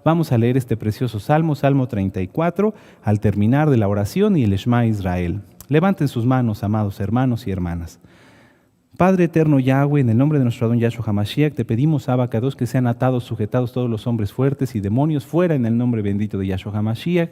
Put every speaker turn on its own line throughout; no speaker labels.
Vamos a leer este precioso salmo, Salmo 34, al terminar de la oración y el Shema Israel. Levanten sus manos, amados hermanos y hermanas. Padre eterno Yahweh, en el nombre de nuestro Adón Yahshua HaMashiach, te pedimos, Abacados, que sean atados, sujetados todos los hombres fuertes y demonios fuera en el nombre bendito de Yahshua HaMashiach.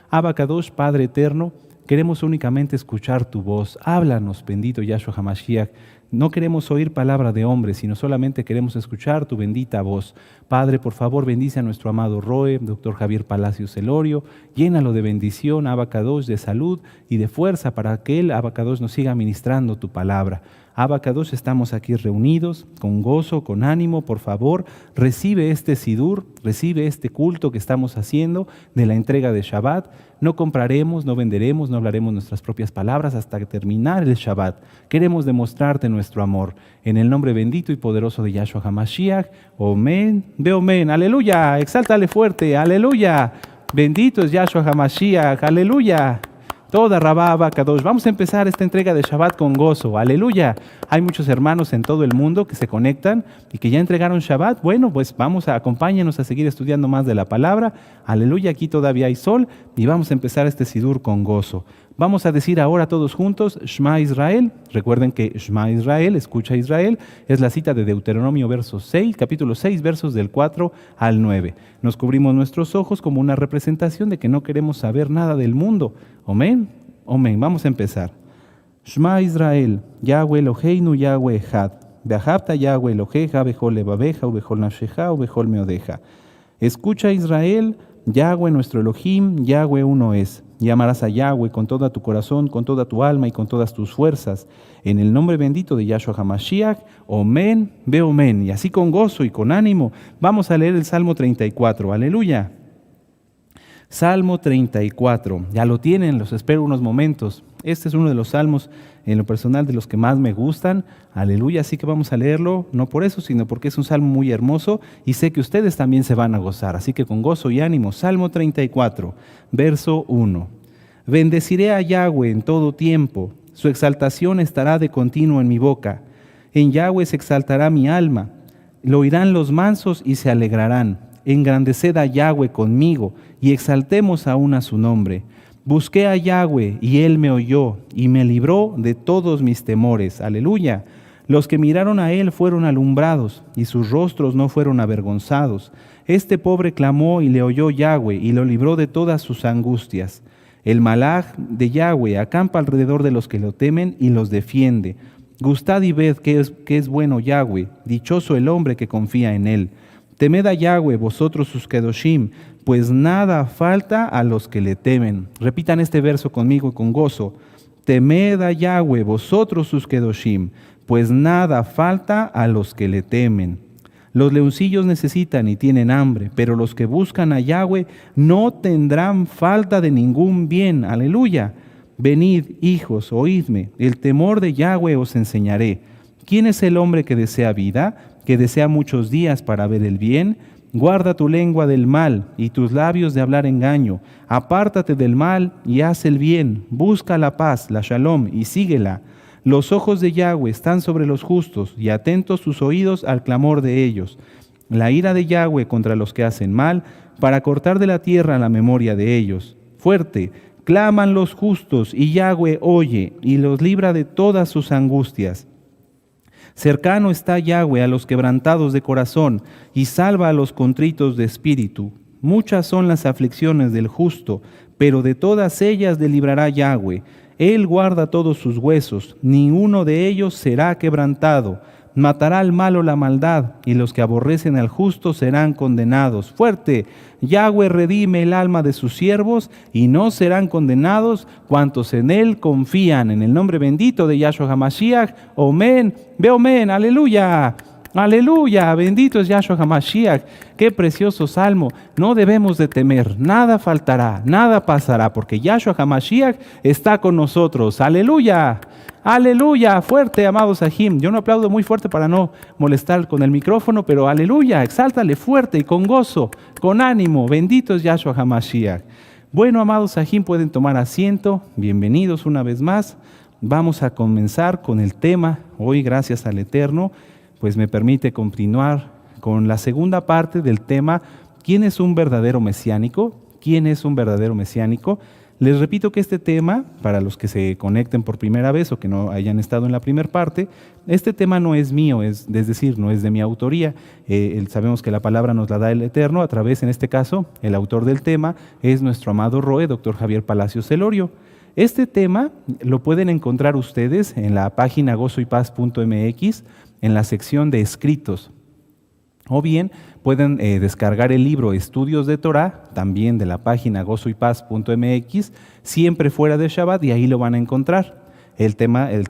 Abacados, Padre eterno, queremos únicamente escuchar tu voz. Háblanos, bendito Yahshua HaMashiach. No queremos oír palabra de hombre, sino solamente queremos escuchar tu bendita voz. Padre, por favor, bendice a nuestro amado Roe, doctor Javier Palacios Elorio, llénalo de bendición, Abacados, de salud y de fuerza para que él, Abacados, nos siga ministrando tu palabra. Abacados, estamos aquí reunidos con gozo, con ánimo. Por favor, recibe este sidur, recibe este culto que estamos haciendo de la entrega de Shabbat. No compraremos, no venderemos, no hablaremos nuestras propias palabras hasta terminar el Shabbat. Queremos demostrarte nuestro amor. En el nombre bendito y poderoso de Yahshua HaMashiach. Omen, ve omen, aleluya, exáltale fuerte, aleluya. Bendito es Yahshua HaMashiach, aleluya. Toda Rabá Abacados. Vamos a empezar esta entrega de Shabbat con gozo. Aleluya. Hay muchos hermanos en todo el mundo que se conectan y que ya entregaron Shabbat. Bueno, pues acompáñenos a seguir estudiando más de la palabra. Aleluya, aquí todavía hay sol y vamos a empezar este sidur con gozo. Vamos a decir ahora todos juntos Shema Israel. Recuerden que Shema Israel, escucha Israel, es la cita de Deuteronomio capítulo 6, versos del 4 al 9. Nos cubrimos nuestros ojos como una representación de que no queremos saber nada del mundo. Amén. Amén. Vamos a empezar. Shema Israel, Yahweh Eloheinu, Yahweh Echad. Beahavta Yahweh Eloheja, bechol levaveja, ubechol nafsheja, ubechol meodeja. Escucha Israel, Yahweh nuestro Elohim, Yahweh uno es. Y amarás a Yahweh con todo tu corazón, con toda tu alma y con todas tus fuerzas. En el nombre bendito de Yahshua HaMashiach, Omen, ve Omen. Y así con gozo y con ánimo, vamos a leer el Salmo 34. Aleluya. Salmo 34. Ya lo tienen, los espero unos momentos. Este es uno de los salmos, en lo personal, de los que más me gustan. Aleluya, así que vamos a leerlo, no por eso, sino porque es un salmo muy hermoso y sé que ustedes también se van a gozar. Así que con gozo y ánimo, Salmo 34, verso 1. Bendeciré a Yahweh en todo tiempo, su exaltación estará de continuo en mi boca. En Yahweh se exaltará mi alma, lo oirán los mansos y se alegrarán. Engrandeced a Yahweh conmigo y exaltemos aún a su nombre. Busqué a Yahweh y él me oyó y me libró de todos mis temores. Aleluya. Los que miraron a él fueron alumbrados y sus rostros no fueron avergonzados. Este pobre clamó y le oyó Yahweh y lo libró de todas sus angustias. El malaj de Yahweh acampa alrededor de los que lo temen y los defiende. Gustad y ved que es bueno Yahweh, dichoso el hombre que confía en él. Temed a Yahweh, vosotros sus kedoshim, pues nada falta a los que le temen. Repitan este verso conmigo y con gozo. Temed a Yahweh, vosotros sus kedoshim, pues nada falta a los que le temen. Los leoncillos necesitan y tienen hambre, pero los que buscan a Yahweh no tendrán falta de ningún bien. Aleluya. Venid, hijos, oídme, el temor de Yahweh os enseñaré. ¿Quién es el hombre que desea vida, que desea muchos días para ver el bien? Guarda tu lengua del mal y tus labios de hablar engaño. Apártate del mal y haz el bien. Busca la paz, la shalom, y síguela. Los ojos de Yahweh están sobre los justos y atentos sus oídos al clamor de ellos. La ira de Yahweh contra los que hacen mal, para cortar de la tierra la memoria de ellos. Fuerte, claman los justos y Yahweh oye y los libra de todas sus angustias. Cercano está Yahweh a los quebrantados de corazón y salva a los contritos de espíritu. Muchas son las aflicciones del justo, pero de todas ellas le librará Yahweh. Él guarda todos sus huesos, ni uno de ellos será quebrantado. Matará al malo la maldad, y los que aborrecen al justo serán condenados. Fuerte, Yahweh redime el alma de sus siervos, y no serán condenados cuantos en él confían. En el nombre bendito de Yahshua HaMashiach, Omen, ve Omen, aleluya. Aleluya, bendito es Yahshua HaMashiach. Qué precioso salmo. No debemos de temer, nada faltará, nada pasará, porque Yahshua HaMashiach está con nosotros. Aleluya. Aleluya, fuerte, amados Sahim. Yo no aplaudo muy fuerte para no molestar con el micrófono, pero aleluya, exáltale fuerte y con gozo, con ánimo. Bendito es Yahshua HaMashiach. Bueno, amados Sahim, pueden tomar asiento. Bienvenidos una vez más. Vamos a comenzar con el tema. Hoy, gracias al Eterno, pues me permite continuar con la segunda parte del tema ¿Quién es un verdadero mesiánico? ¿Quién es un verdadero mesiánico? Les repito que este tema, para los que se conecten por primera vez o que no hayan estado en la primera parte, este tema no es mío, es decir, no es de mi autoría. Sabemos que la palabra nos la da el Eterno a través, en este caso, el autor del tema es nuestro amado Roe, doctor Javier Palacios Celorio. Este tema lo pueden encontrar ustedes en la página gozoypaz.mx, en la sección de escritos. O bien pueden descargar el libro Estudios de Torah, también de la página gozoypaz.mx, siempre fuera de Shabbat, y ahí lo van a encontrar. El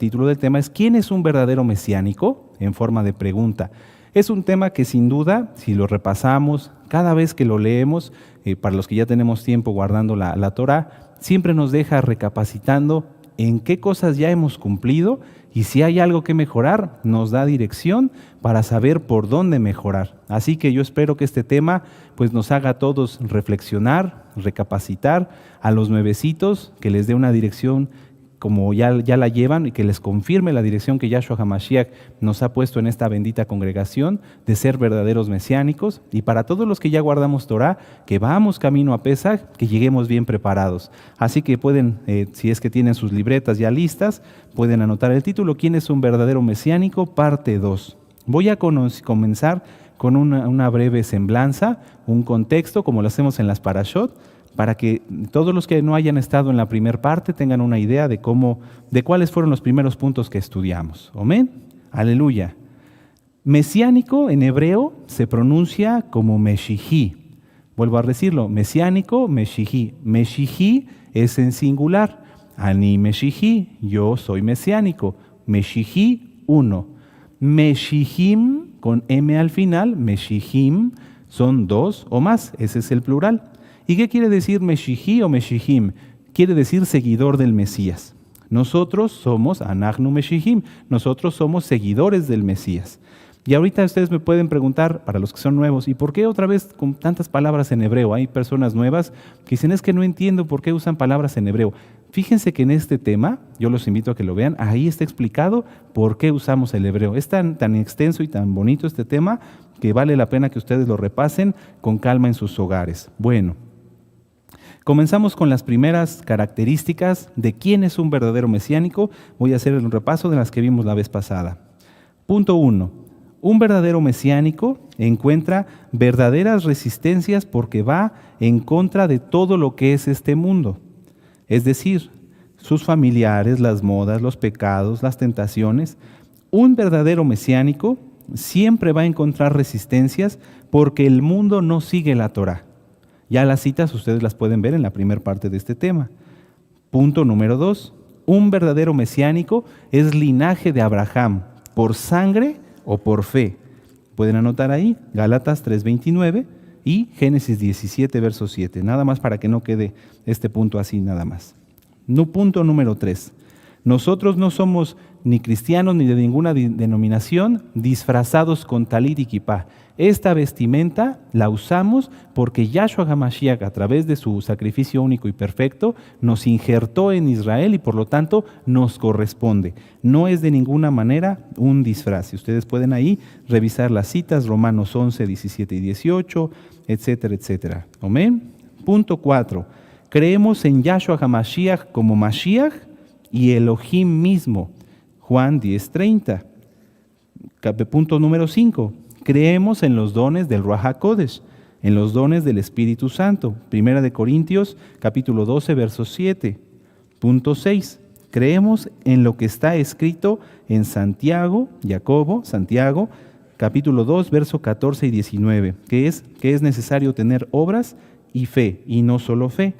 título del tema es ¿quién es un verdadero mesiánico? En forma de pregunta. Es un tema que sin duda, si lo repasamos, cada vez que lo leemos, para los que ya tenemos tiempo guardando la Torah, siempre nos deja recapacitando en qué cosas ya hemos cumplido, y si hay algo que mejorar, nos da dirección para saber por dónde mejorar. Así que yo espero que este tema pues, nos haga a todos reflexionar, recapacitar, a los nuevecitos, que les dé una dirección como ya la llevan y que les confirme la dirección que Yahshua HaMashiach nos ha puesto en esta bendita congregación de ser verdaderos mesiánicos, y para todos los que ya guardamos Torah, que vamos camino a Pesaj, que lleguemos bien preparados. Así que pueden, si es que tienen sus libretas ya listas, pueden anotar el título, ¿quién es un verdadero mesiánico? Parte 2. Voy a comenzar con una breve semblanza, un contexto, como lo hacemos en las Parashot, para que todos los que no hayan estado en la primera parte tengan una idea de cuáles fueron los primeros puntos que estudiamos. Amén. Aleluya. Mesiánico en hebreo se pronuncia como Meshihi. Vuelvo a decirlo, mesiánico, Meshihi. Meshihi es en singular. Ani Meshihi, yo soy mesiánico. Meshihi, uno. Meshihim, con M al final, Meshihim, son dos o más, ese es el plural. ¿Y qué quiere decir Meshihi o Meshihim? Quiere decir seguidor del Mesías. Nosotros somos Anachnu Meshihim, nosotros somos seguidores del Mesías. Y ahorita ustedes me pueden preguntar, para los que son nuevos, ¿y por qué otra vez con tantas palabras en hebreo? Hay personas nuevas que dicen, es que no entiendo por qué usan palabras en hebreo. Fíjense que en este tema, yo los invito a que lo vean, ahí está explicado por qué usamos el hebreo. Es tan extenso y tan bonito este tema que vale la pena que ustedes lo repasen con calma en sus hogares. Bueno. Comenzamos con las primeras características de quién es un verdadero mesiánico. Voy a hacer un repaso de las que vimos la vez pasada. Punto 1. Un verdadero mesiánico encuentra verdaderas resistencias porque va en contra de todo lo que es este mundo. Es decir, sus familiares, las modas, los pecados, las tentaciones. Un verdadero mesiánico siempre va a encontrar resistencias porque el mundo no sigue la Torah. Ya las citas ustedes las pueden ver en la primera parte de este tema. Punto número 2. Un verdadero mesiánico es linaje de Abraham, por sangre o por fe. Pueden anotar ahí Gálatas 3:29 y Génesis 17, verso 7. Nada más para que no quede este punto así nada más. Punto número 3. Nosotros no somos ni cristianos ni de ninguna denominación disfrazados con talit y kipá. Esta vestimenta la usamos porque Yahshua HaMashiach, a través de su sacrificio único y perfecto, nos injertó en Israel y por lo tanto nos corresponde. No es de ninguna manera un disfraz. Ustedes pueden ahí revisar las citas, Romanos 11, 17 y 18, etcétera, etcétera. Amén. Punto 4. Creemos en Yahshua HaMashiach como Mashiach y Elohim mismo. Juan 10:30. Punto número 5. Creemos en los dones del Ruach HaKodesh, en los dones del Espíritu Santo. 1 Corintios, capítulo 12, verso 7. Punto 6. Creemos en lo que está escrito en Santiago, capítulo 2, verso 14 y 19, que es necesario tener obras y fe, y no solo fe.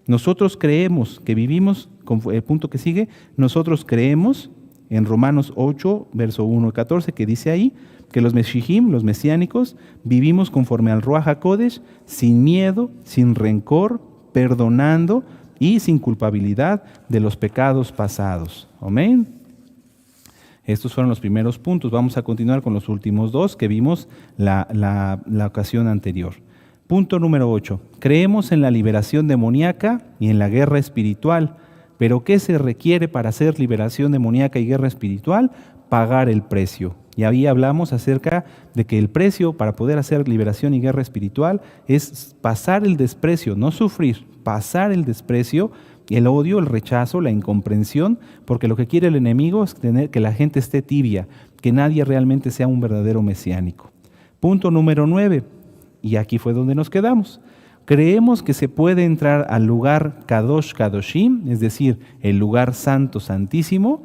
Nosotros creemos que vivimos, el punto que sigue, nosotros creemos en Romanos 8, verso 1 y 14, que dice ahí, que los Meshihim, los mesiánicos, vivimos conforme al Ruach HaKodesh, sin miedo, sin rencor, perdonando y sin culpabilidad de los pecados pasados. Amén. Estos fueron los primeros puntos. Vamos a continuar con los últimos dos que vimos la ocasión anterior. Punto número 8. Creemos en la liberación demoníaca y en la guerra espiritual. ¿Pero qué se requiere para hacer liberación demoníaca y guerra espiritual? Pagar el precio. Y ahí hablamos acerca de que el precio para poder hacer liberación y guerra espiritual es pasar el desprecio, no sufrir, pasar el desprecio, el odio, el rechazo, la incomprensión, porque lo que quiere el enemigo es que la gente esté tibia, que nadie realmente sea un verdadero mesiánico. Punto número 9, y aquí fue donde nos quedamos. Creemos que se puede entrar al lugar Kadosh Kadoshim, es decir, el lugar santo santísimo,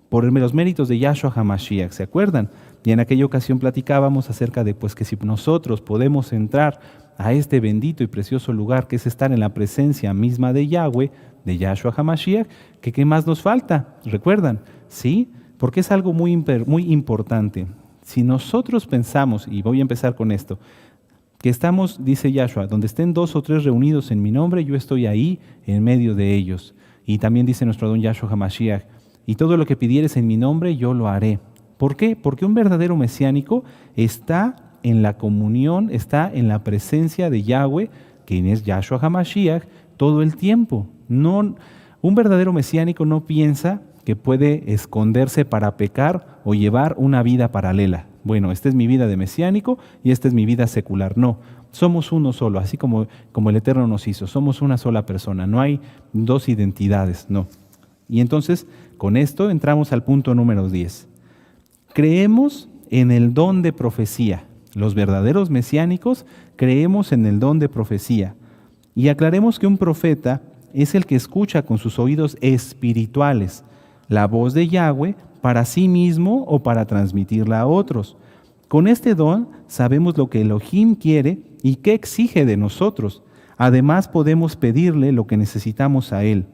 por los méritos de Yahshua HaMashiach, ¿se acuerdan? Y en aquella ocasión platicábamos acerca de pues, que si nosotros podemos entrar a este bendito y precioso lugar que es estar en la presencia misma de Yahweh, de Yahshua HaMashiach, ¿qué más nos falta? ¿Recuerdan? Sí, porque es algo muy importante. Si nosotros pensamos, y voy a empezar con esto, que estamos, dice Yahshua, donde estén 2 o 3 reunidos en mi nombre, yo estoy ahí en medio de ellos. Y también dice nuestro Adón Yahshua HaMashiach, y todo lo que pidieres en mi nombre, yo lo haré. ¿Por qué? Porque un verdadero mesiánico está en la comunión, está en la presencia de Yahweh, quien es Yahshua HaMashiach, todo el tiempo. No, un verdadero mesiánico no piensa que puede esconderse para pecar o llevar una vida paralela. Bueno, esta es mi vida de mesiánico y esta es mi vida secular. No, somos uno solo, así como el Eterno nos hizo. Somos una sola persona, no hay 2 identidades, no. Y entonces, con esto entramos al punto número 10. Creemos en el don de profecía. Los verdaderos mesiánicos creemos en el don de profecía. Y aclaremos que un profeta es el que escucha con sus oídos espirituales la voz de Yahweh para sí mismo o para transmitirla a otros. Con este don sabemos lo que Elohim quiere y qué exige de nosotros. Además podemos pedirle lo que necesitamos a él.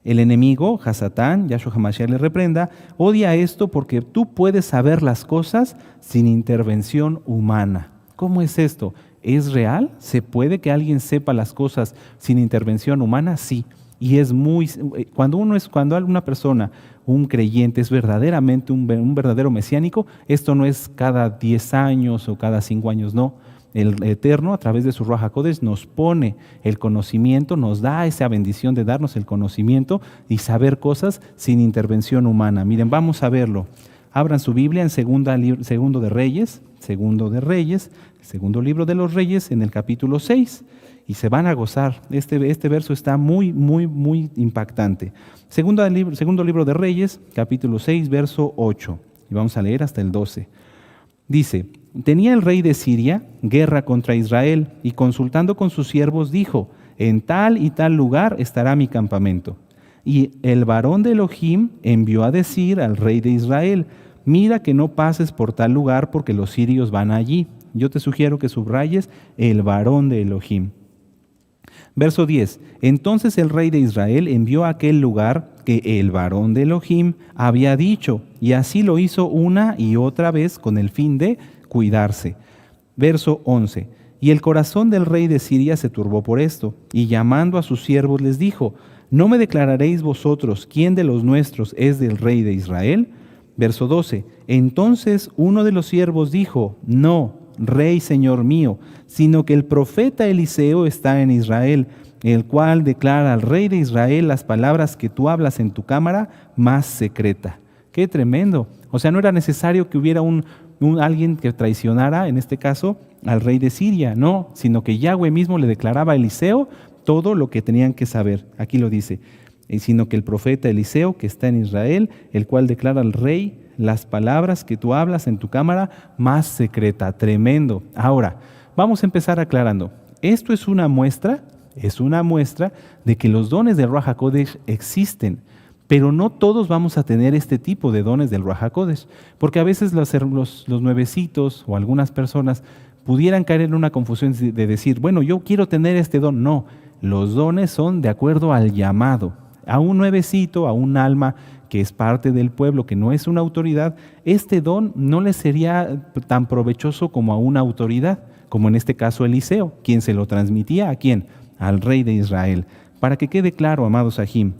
El enemigo, Hasatán, Yahshua HaMashiach le reprenda, odia esto porque tú puedes saber las cosas sin intervención humana. ¿Cómo es esto? ¿Es real? ¿Se puede que alguien sepa las cosas sin intervención humana? Sí. Y es cuando una persona, un creyente, es verdaderamente un verdadero mesiánico, esto no es cada 10 años o cada 5 años, no. El Eterno, a través de su Ruach HaKodesh, nos pone el conocimiento, nos da esa bendición de darnos el conocimiento y saber cosas sin intervención humana. Miren, vamos a verlo. Abran su Biblia en segundo de Reyes, segundo libro de los Reyes, en el capítulo 6. Y se van a gozar. Este verso está muy, muy, muy impactante. Segundo libro de Reyes, capítulo 6, verso 8. Y vamos a leer hasta el 12. Dice: tenía el rey de Siria guerra contra Israel, y consultando con sus siervos dijo: en tal y tal lugar estará mi campamento. Y el varón de Elohim envió a decir al rey de Israel: mira que no pases por tal lugar porque los sirios van allí. Yo te sugiero que subrayes el varón de Elohim. Verso 10. Entonces el rey de Israel envió a aquel lugar que el varón de Elohim había dicho, y así lo hizo una y otra vez con el fin de cuidarse. Verso 11. Y el corazón del rey de Siria se turbó por esto, y llamando a sus siervos les dijo: ¿no me declararéis vosotros quién de los nuestros es del rey de Israel? Verso 12. Entonces uno de los siervos dijo: no, rey señor mío, sino que el profeta Eliseo está en Israel, el cual declara al rey de Israel las palabras que tú hablas en tu cámara más secreta. ¡Qué tremendo! O sea, no era necesario que hubiera alguien que traicionara, en este caso, al rey de Siria, no, sino que Yahweh mismo le declaraba a Eliseo todo lo que tenían que saber. Aquí lo dice: sino que el profeta Eliseo, que está en Israel, el cual declara al rey las palabras que tú hablas en tu cámara más secreta. Tremendo. Ahora, vamos a empezar aclarando. Esto es una muestra de que los dones del Ruach HaKodesh existen, pero no todos vamos a tener este tipo de dones del Ruach HaKodesh, porque a veces los nuevecitos o algunas personas pudieran caer en una confusión de decir: bueno, yo quiero tener este don. No, los dones son de acuerdo al llamado. A un nuevecito, a un alma que es parte del pueblo, que no es una autoridad, este don no le sería tan provechoso como a una autoridad, como en este caso Eliseo, quien se lo transmitía ¿a quién? Al rey de Israel. Para que quede claro, amados Ajim,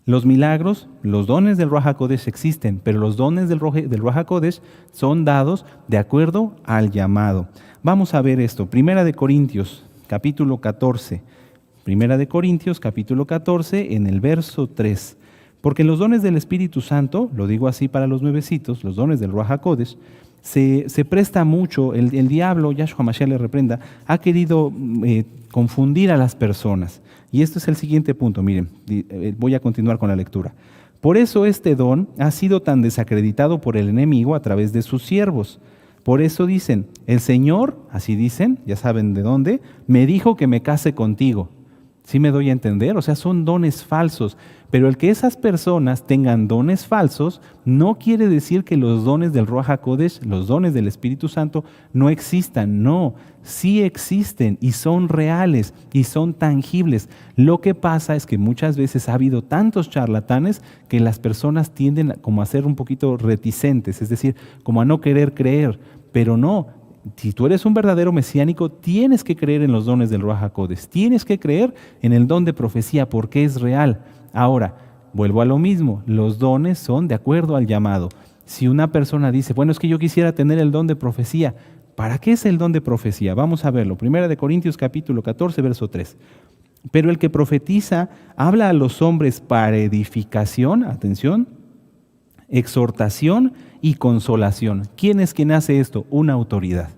los milagros, los dones del Ruach HaKodesh existen, pero los dones del Ruach HaKodesh son dados de acuerdo al llamado. Vamos a ver esto. Primera de Corintios, capítulo 14. Primera de Corintios, capítulo 14, en el verso 3. Porque los dones del Espíritu Santo, lo digo así para los nuevecitos, los dones del Ruach HaKodesh, se presta mucho, el diablo, Yahshua Mashiach le reprenda, ha querido confundir a las personas. Y esto es el siguiente punto, miren, voy a continuar con la lectura. Por eso este don ha sido tan desacreditado por el enemigo a través de sus siervos. Por eso dicen, el Señor, así dicen, ya saben de dónde, me dijo que me case contigo. ¿Sí me doy a entender? O sea, son dones falsos. Pero el que esas personas tengan dones falsos no quiere decir que los dones del Ruach HaKodesh, los dones del Espíritu Santo, no existan. No, sí existen y son reales y son tangibles. Lo que pasa es que muchas veces ha habido tantos charlatanes que las personas tienden como a ser un poquito reticentes, es decir, como a no querer creer. Pero no. Si tú eres un verdadero mesiánico, tienes que creer en los dones del Ruach HaKodesh, tienes que creer en el don de profecía porque es real. Ahora, vuelvo a lo mismo, los dones son de acuerdo al llamado. Si una persona dice, bueno, es que yo quisiera tener el don de profecía, ¿para qué es el don de profecía? Vamos a verlo. 1 Corintios capítulo 14, verso 3. Pero el que profetiza habla a los hombres para edificación, atención, exhortación y consolación. ¿Quién es quien hace esto? Una autoridad.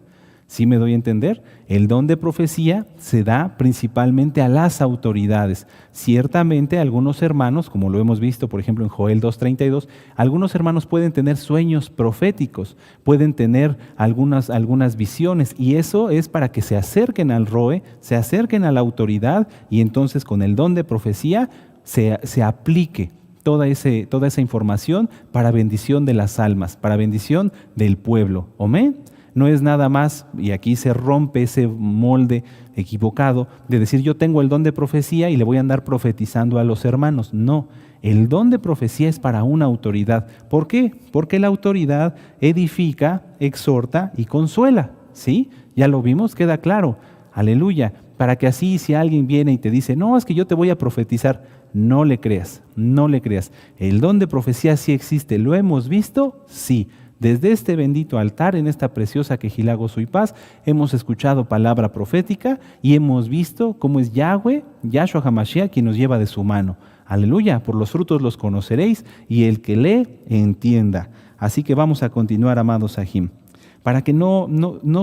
¿Sí me doy a entender? El don de profecía se da principalmente a las autoridades. Ciertamente algunos hermanos, como lo hemos visto por ejemplo en Joel 2:32, algunos hermanos pueden tener sueños proféticos, pueden tener algunas visiones y eso es para que se acerquen al Roe, se acerquen a la autoridad y entonces con el don de profecía se aplique toda esa información para bendición de las almas, para bendición del pueblo. ¿Amén? No es nada más, y aquí se rompe ese molde equivocado de decir yo tengo el don de profecía y le voy a andar profetizando a los hermanos. No, el don de profecía es para una autoridad. ¿Por qué? Porque la autoridad edifica, exhorta y consuela. ¿Sí? Ya lo vimos, queda claro. Aleluya. Para que así si alguien viene y te dice, no, es que yo te voy a profetizar, no le creas, no le creas. El don de profecía sí existe, ¿lo hemos visto? Sí. Desde este bendito altar, en esta preciosa Quejilá, Gozo y Paz, hemos escuchado palabra profética y hemos visto cómo es Yahweh, Yahshua HaMashiach, quien nos lleva de su mano. Aleluya, por los frutos los conoceréis y el que lee, entienda. Así que vamos a continuar, amados Sahim. Para que no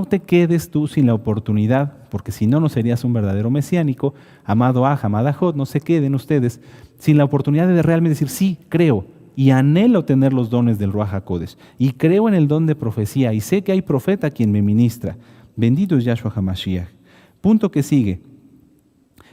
te quedes tú sin la oportunidad, porque si no, no serías un verdadero mesiánico, amado Aj, amada Jod, no se queden ustedes sin la oportunidad de realmente decir, sí, creo, y anhelo tener los dones del Ruach HaKodesh, y creo en el don de profecía, y sé que hay profeta quien me ministra. Bendito es Yahshua HaMashiach. Punto que sigue.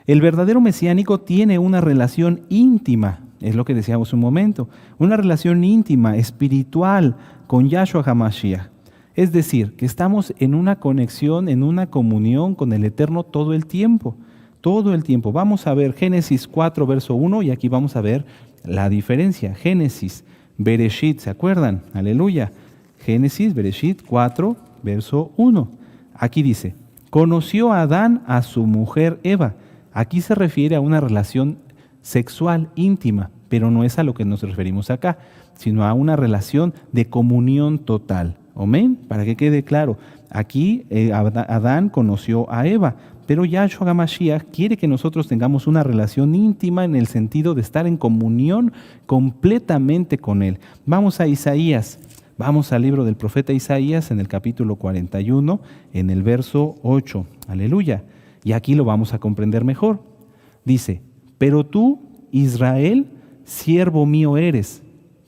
El verdadero mesiánico tiene una relación íntima, es lo que decíamos un momento, una relación íntima, espiritual, con Yahshua HaMashiach. Es decir, que estamos en una conexión, en una comunión con el Eterno todo el tiempo. Todo el tiempo. Vamos a ver Génesis 4, verso 1, y aquí vamos a ver la diferencia. Génesis, Bereshit, ¿se acuerdan? Aleluya. Génesis, Bereshit 4, verso 1. Aquí dice, conoció a Adán a su mujer Eva. Aquí se refiere a una relación sexual íntima, pero no es a lo que nos referimos acá, sino a una relación de comunión total. Amén, para que quede claro. Aquí Adán conoció a Eva, pero Yahshua HaMashiach quiere que nosotros tengamos una relación íntima en el sentido de estar en comunión completamente con Él. Vamos a Isaías, vamos al libro del profeta Isaías en el capítulo 41, en el verso 8. Aleluya. Y aquí lo vamos a comprender mejor. Dice, pero tú, Israel, siervo mío eres.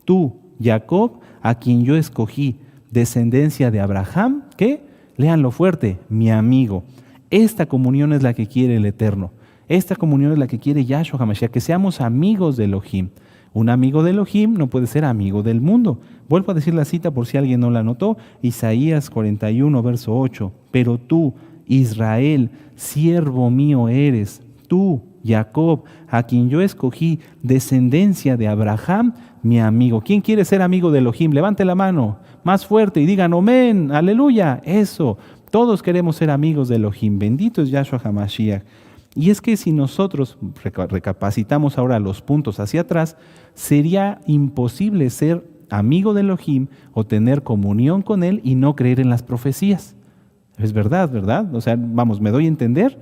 Tú, Jacob, a quien yo escogí, descendencia de Abraham, ¿qué? Léanlo fuerte, mi amigo. Esta comunión es la que quiere el Eterno. Esta comunión es la que quiere Yahshua HaMashiach, que seamos amigos de Elohim. Un amigo de Elohim no puede ser amigo del mundo. Vuelvo a decir la cita por si alguien no la notó. Isaías 41, verso 8. Pero tú, Israel, siervo mío eres. Tú, Jacob, a quien yo escogí, descendencia de Abraham, mi amigo. ¿Quién quiere ser amigo de Elohim? Levante la mano más fuerte y digan, amén, aleluya, eso. Todos queremos ser amigos de Elohim. Bendito es Yahshua HaMashiach. Y es que si nosotros recapacitamos ahora los puntos hacia atrás, sería imposible ser amigo de Elohim o tener comunión con Él y no creer en las profecías. Es verdad, ¿verdad? O sea, vamos, me doy a entender.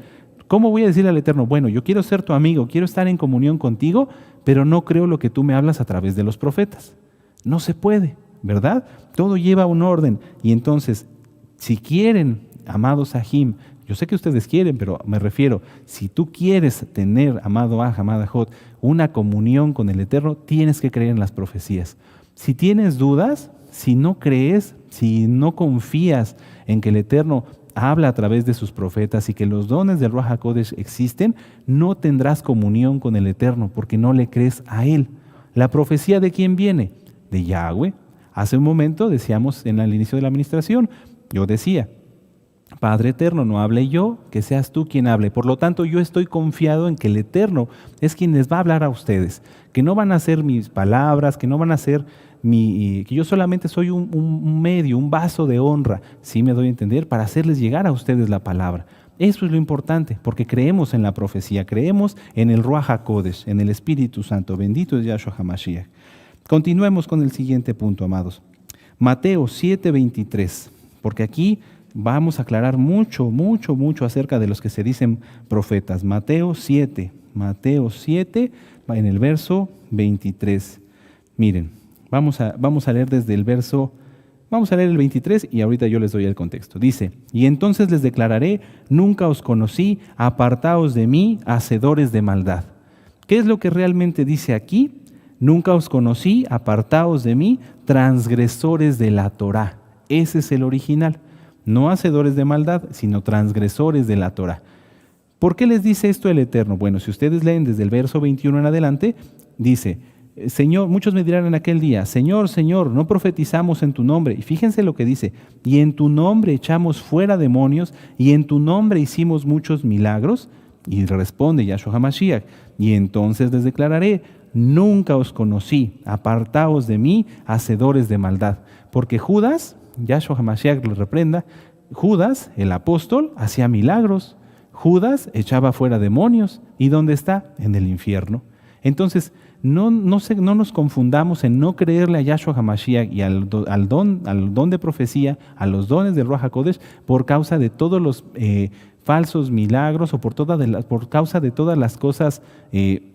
¿Cómo voy a decirle al Eterno, bueno, yo quiero ser tu amigo, quiero estar en comunión contigo, pero no creo lo que tú me hablas a través de los profetas? No se puede, ¿verdad? Todo lleva un orden. Y entonces, si quieren, amados Ajim, yo sé que ustedes quieren, pero me refiero, si tú quieres tener, amado Aj, amada Jot, una comunión con el Eterno, tienes que creer en las profecías. Si tienes dudas, si no crees, si no confías en que el Eterno habla a través de sus profetas y que los dones del Ruach HaKodesh existen, no tendrás comunión con el Eterno porque no le crees a Él. ¿La profecía de quién viene? De Yahweh. Hace un momento decíamos en el inicio de la administración, yo decía, Padre Eterno, no hable yo, que seas tú quien hable. Por lo tanto, yo estoy confiado en que el Eterno es quien les va a hablar a ustedes, que no van a ser mis palabras, que no van a ser que yo solamente soy un medio, un vaso de honra, sí me doy a entender, para hacerles llegar a ustedes la palabra. Eso es lo importante, porque creemos en la profecía, creemos en el Ruach HaKodesh, en el Espíritu Santo. Bendito es Yahshua HaMashiach. Continuemos con el siguiente punto, amados. Mateo 7:23, porque aquí vamos a aclarar mucho acerca de los que se dicen profetas. Mateo 7, en el verso 23. Miren. Vamos a leer desde el verso, vamos a leer el 23 y ahorita yo les doy el contexto. Dice, y entonces les declararé, nunca os conocí, apartaos de mí, hacedores de maldad. ¿Qué es lo que realmente dice aquí? Nunca os conocí, apartaos de mí, transgresores de la Torá. Ese es el original. No hacedores de maldad, sino transgresores de la Torá. ¿Por qué les dice esto el Eterno? Bueno, si ustedes leen desde el verso 21 en adelante, dice, Señor, muchos me dirán en aquel día, Señor, Señor, no profetizamos en tu nombre. Y fíjense lo que dice, y en tu nombre echamos fuera demonios, y en tu nombre hicimos muchos milagros. Y responde Yahshua HaMashiach, y entonces les declararé, nunca os conocí, apartaos de mí, hacedores de maldad. Porque Judas, Yahshua HaMashiach lo reprenda, Judas, el apóstol, hacía milagros. Judas echaba fuera demonios. ¿Y dónde está? En el infierno. Entonces, no nos confundamos en no creerle a Yahshua HaMashiach y al don de profecía, a los dones del Ruach HaKodesh, por causa de todos los falsos milagros o por causa de todas las cosas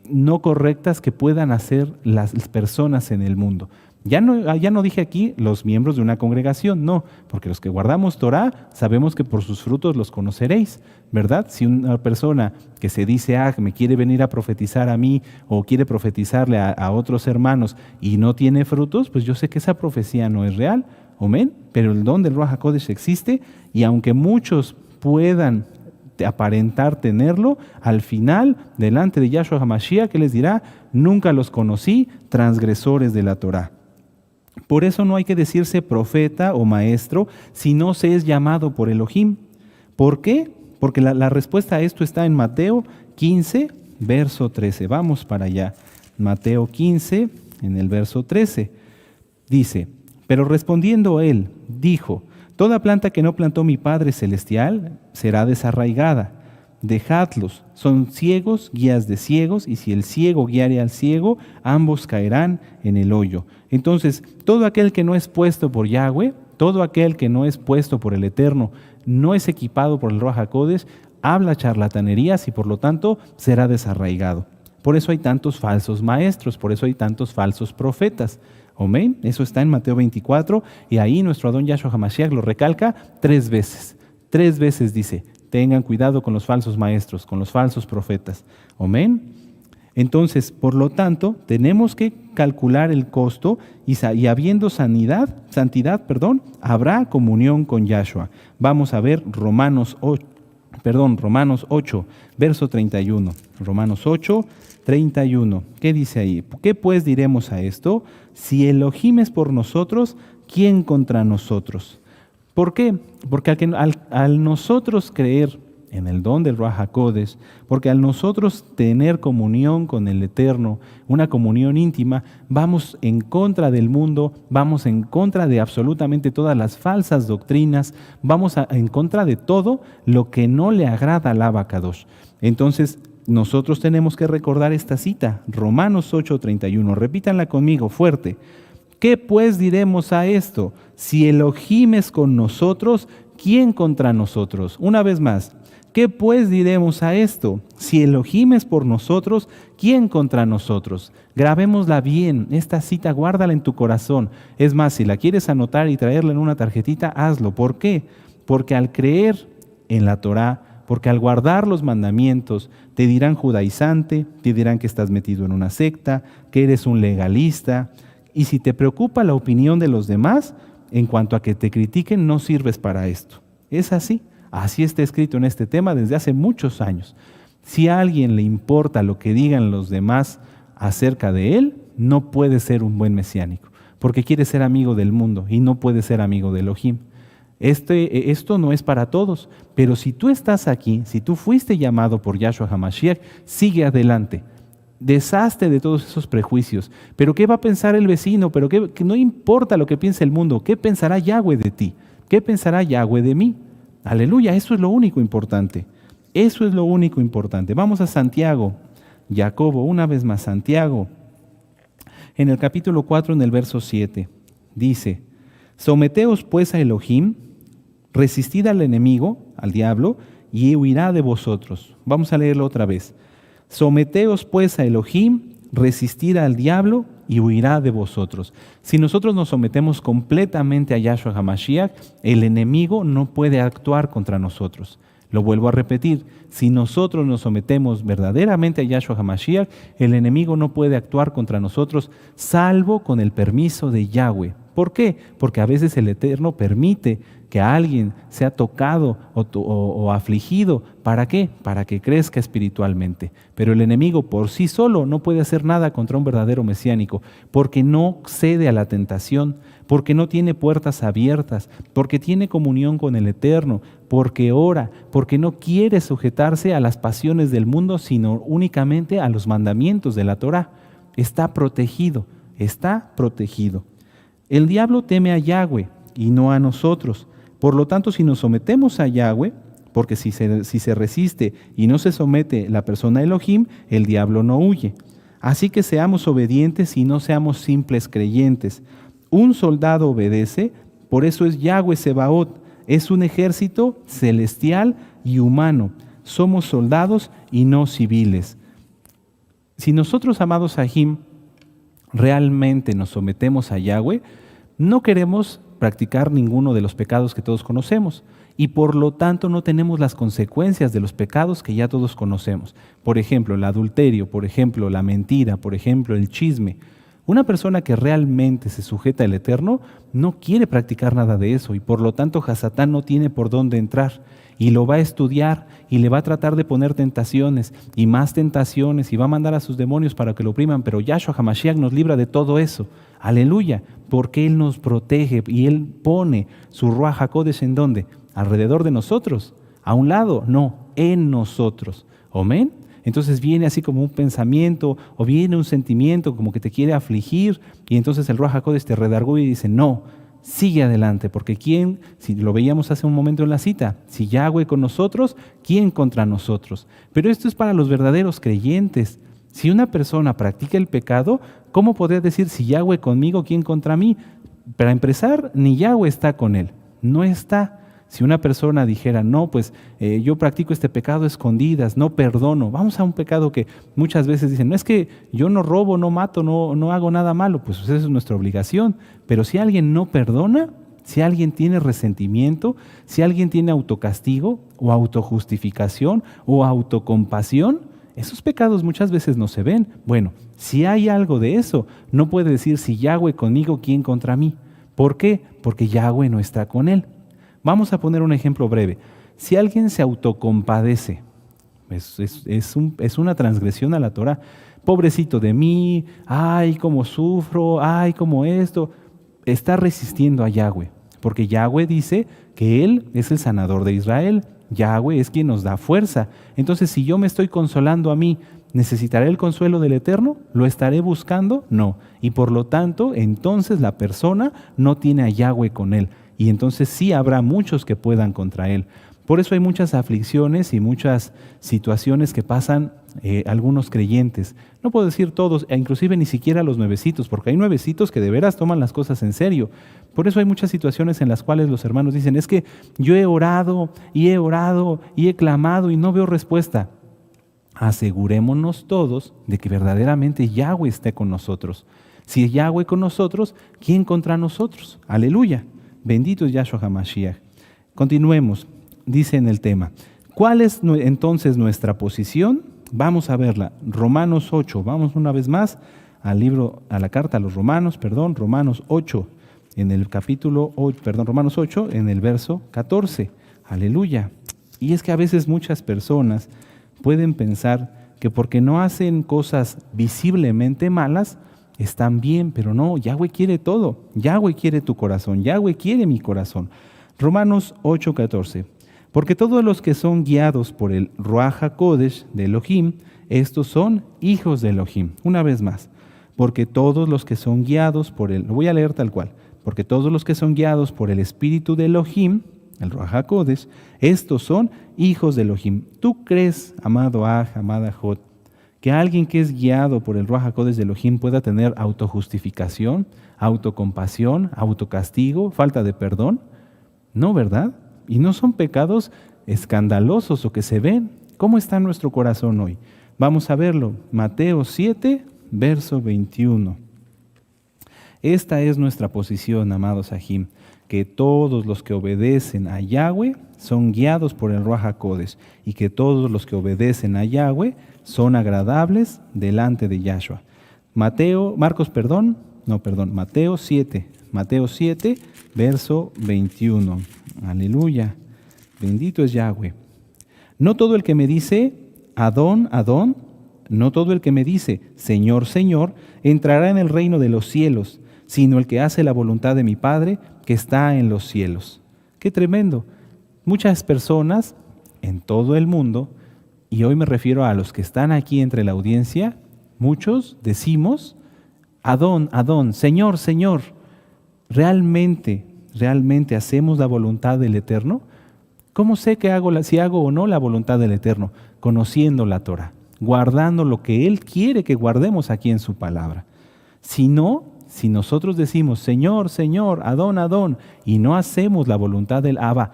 no correctas que puedan hacer las personas en el mundo. Ya no dije aquí los miembros de una congregación, no, porque los que guardamos Torah sabemos que por sus frutos los conoceréis, ¿verdad? Si una persona que se dice, me quiere venir a profetizar a mí o quiere profetizarle a otros hermanos y no tiene frutos, pues yo sé que esa profecía no es real, amén, pero el don del Ruach HaKodesh existe y aunque muchos puedan aparentar tenerlo, al final, delante de Yahshua HaMashiach, que les dirá, nunca los conocí, transgresores de la Torah. Por eso no hay que decirse profeta o maestro si no se es llamado por Elohim. ¿Por qué? Porque la respuesta a esto está en Mateo 15, verso 13. Vamos para allá. Mateo 15, en el verso 13. Dice, pero respondiendo él, dijo, toda planta que no plantó mi Padre Celestial será desarraigada. Dejadlos, son ciegos, guías de ciegos, y si el ciego guiare al ciego, ambos caerán en el hoyo. Entonces, todo aquel que no es puesto por Yahweh, todo aquel que no es puesto por el Eterno, no es equipado por el Ruach HaKodesh, habla charlatanerías y por lo tanto será desarraigado. Por eso hay tantos falsos maestros, por eso hay tantos falsos profetas. Amén. Eso está en Mateo 24 y ahí nuestro Adón Yahshua HaMashiach lo recalca 3 veces. 3 veces dice, tengan cuidado con los falsos maestros, con los falsos profetas. Amén. Entonces, por lo tanto, tenemos que calcular el costo y habiendo santidad, habrá comunión con Yahshua. Vamos a ver Romanos 8, verso 31. Romanos 8, 31. ¿Qué dice ahí? ¿Qué pues diremos a esto? Si Elohim es por nosotros, ¿quién contra nosotros? ¿Por qué? Porque al nosotros creer en el don del Ruach HaKodesh, porque al nosotros tener comunión con el Eterno, una comunión íntima, vamos en contra del mundo, vamos en contra de absolutamente todas las falsas doctrinas, vamos en contra de todo lo que no le agrada al Abacadosh. Entonces, nosotros tenemos que recordar esta cita, Romanos 8:31, repítanla conmigo fuerte. ¿Qué pues diremos a esto? Si Elohim es con nosotros, ¿quién contra nosotros? Una vez más, ¿Qué pues diremos a esto? Si Elohim es por nosotros, ¿quién contra nosotros? Grabémosla bien, esta cita guárdala en tu corazón. Es más, si la quieres anotar y traerla en una tarjetita, hazlo. ¿Por qué? Porque al creer en la Torá, porque al guardar los mandamientos, te dirán judaizante, te dirán que estás metido en una secta, que eres un legalista. Y si te preocupa la opinión de los demás, en cuanto a que te critiquen, no sirves para esto. Es así. Así está escrito en este tema desde hace muchos años. Si a alguien le importa lo que digan los demás acerca de él, no puede ser un buen mesiánico, porque quiere ser amigo del mundo y no puede ser amigo de Elohim. Esto no es para todos, pero si tú estás aquí, si tú fuiste llamado por Yahshua HaMashiach, sigue adelante. Deshazte de todos esos prejuicios. ¿Pero qué va a pensar el vecino? ¿Pero qué? Que no importa lo que piense el mundo. ¿Qué pensará Yahweh de ti? ¿Qué pensará Yahweh de mí? Aleluya, eso es lo único importante. Eso es lo único importante. Vamos a Santiago, Jacobo, una vez más, Santiago. En el capítulo 4, en el verso 7, dice: someteos pues a Elohim, resistid al enemigo, al diablo, y huirá de vosotros. Vamos a leerlo otra vez. Someteos pues a Elohim, resistid al diablo y huirá de vosotros. Si nosotros nos sometemos completamente a Yahshua HaMashiach, el enemigo no puede actuar contra nosotros. Lo vuelvo a repetir, si nosotros nos sometemos verdaderamente a Yahshua HaMashiach, el enemigo no puede actuar contra nosotros, salvo con el permiso de Yahweh. ¿Por qué? Porque a veces el Eterno permite que alguien sea tocado o afligido. ¿Para qué? Para que crezca espiritualmente. Pero el enemigo por sí solo no puede hacer nada contra un verdadero mesiánico, porque no cede a la tentación, porque no tiene puertas abiertas, porque tiene comunión con el Eterno, porque ora, porque no quiere sujetarse a las pasiones del mundo, sino únicamente a los mandamientos de la Torá. Está protegido, está protegido. El diablo teme a Yahweh y no a nosotros. Por lo tanto, si nos sometemos a Yahweh, porque si se resiste y no se somete la persona a Elohim, el diablo no huye. Así que seamos obedientes y no seamos simples creyentes. Un soldado obedece, por eso es Yahweh Sebaot, es un ejército celestial y humano. Somos soldados y no civiles. Si nosotros, amados Sahim, realmente nos sometemos a Yahweh, no queremos practicar ninguno de los pecados que todos conocemos y por lo tanto no tenemos las consecuencias de los pecados que ya todos conocemos. Por ejemplo, el adulterio, por ejemplo, la mentira, por ejemplo, el chisme. Una persona que realmente se sujeta al Eterno no quiere practicar nada de eso y por lo tanto Hasatán no tiene por dónde entrar y lo va a estudiar y le va a tratar de poner tentaciones y más tentaciones y va a mandar a sus demonios para que lo opriman, pero Yahshua HaMashiach nos libra de todo eso. Aleluya, porque Él nos protege y Él pone su Ruach HaKodesh ¿en dónde? Alrededor de nosotros, a un lado, no, en nosotros. ¿Amén? Entonces viene así como un pensamiento o viene un sentimiento como que te quiere afligir y entonces el Ruach HaKodesh te redarguye y dice, no, sigue adelante, porque ¿quién? Si lo veíamos hace un momento en la cita, si Yahweh con nosotros, ¿quién contra nosotros? Pero esto es para los verdaderos creyentes. Si una persona practica el pecado, ¿cómo podría decir si Yahweh conmigo, quién contra mí? Para empezar, ni Yahweh está con él, no está. Si una persona dijera, no, pues yo practico este pecado a escondidas, no perdono, vamos a un pecado que muchas veces dicen, no es que yo no robo, no mato, no hago nada malo, pues esa es nuestra obligación. Pero si alguien no perdona, si alguien tiene resentimiento, si alguien tiene autocastigo o autojustificación o autocompasión, esos pecados muchas veces no se ven. Bueno, si hay algo de eso, no puede decir si Yahweh conmigo, ¿quién contra mí? ¿Por qué? Porque Yahweh no está con él. Vamos a poner un ejemplo breve. Si alguien se autocompadece, es una transgresión a la Torah. Pobrecito de mí, ay, cómo sufro, ay, cómo esto. Está resistiendo a Yahweh, porque Yahweh dice que Él es el sanador de Israel. Yahweh es quien nos da fuerza. Entonces, si yo me estoy consolando a mí, ¿necesitaré el consuelo del Eterno? ¿Lo estaré buscando? No. Y por lo tanto, entonces la persona no tiene a Yahweh con él. Y entonces sí habrá muchos que puedan contra él. Por eso hay muchas aflicciones y muchas situaciones que pasan algunos creyentes. No puedo decir todos, e inclusive ni siquiera los nuevecitos, porque hay nuevecitos que de veras toman las cosas en serio. Por eso hay muchas situaciones en las cuales los hermanos dicen, es que yo he orado y he clamado y no veo respuesta. Asegurémonos todos de que verdaderamente Yahweh esté con nosotros. Si es Yahweh con nosotros, ¿quién contra nosotros? Aleluya. Bendito es Yahshua HaMashiach. Continuemos, dice en el tema. ¿Cuál es entonces nuestra posición? Vamos a verla. Romanos 8. Vamos una vez más a la carta a los Romanos, Romanos 8, en el capítulo 8, Romanos 8, en el verso 14. Aleluya. Y es que a veces muchas personas pueden pensar que porque no hacen cosas visiblemente malas, están bien, pero no, Yahweh quiere todo. Yahweh quiere tu corazón, Yahweh quiere mi corazón. Romanos 8:14. Porque todos los que son guiados por el Ruach HaKodesh de Elohim, estos son hijos de Elohim. Una vez más, porque todos los que son guiados por el, lo voy a leer tal cual, porque todos los que son guiados por el Espíritu de Elohim, el Ruach HaKodesh, estos son hijos de Elohim. ¿Tú crees, amado Aj, amada Jot, que alguien que es guiado por el Ruach HaKodesh de Elohim pueda tener autojustificación, autocompasión, autocastigo, falta de perdón? No, ¿verdad? Y no son pecados escandalosos o que se ven. ¿Cómo está nuestro corazón hoy? Vamos a verlo. Mateo 7, verso 21. Esta es nuestra posición, amados Ajim, que todos los que obedecen a Yahweh son guiados por el Ruach HaKodesh y que todos los que obedecen a Yahweh son agradables delante de Yahshua. Mateo 7, verso 21. Aleluya. Bendito es Yahweh. No todo el que me dice, Adón, Adón, no todo el que me dice, Señor, Señor, entrará en el reino de los cielos, sino el que hace la voluntad de mi Padre que está en los cielos. ¡Qué tremendo! Muchas personas en todo el mundo, y hoy me refiero a los que están aquí entre la audiencia, muchos decimos, Adón, Adón, Señor, Señor. ¿Realmente hacemos la voluntad del Eterno? ¿Cómo sé si hago o no la voluntad del Eterno? Conociendo la Torah, guardando lo que Él quiere que guardemos aquí en su palabra. Si no, si nosotros decimos, Señor, Señor, Adón, Adón, y no hacemos la voluntad del Abba,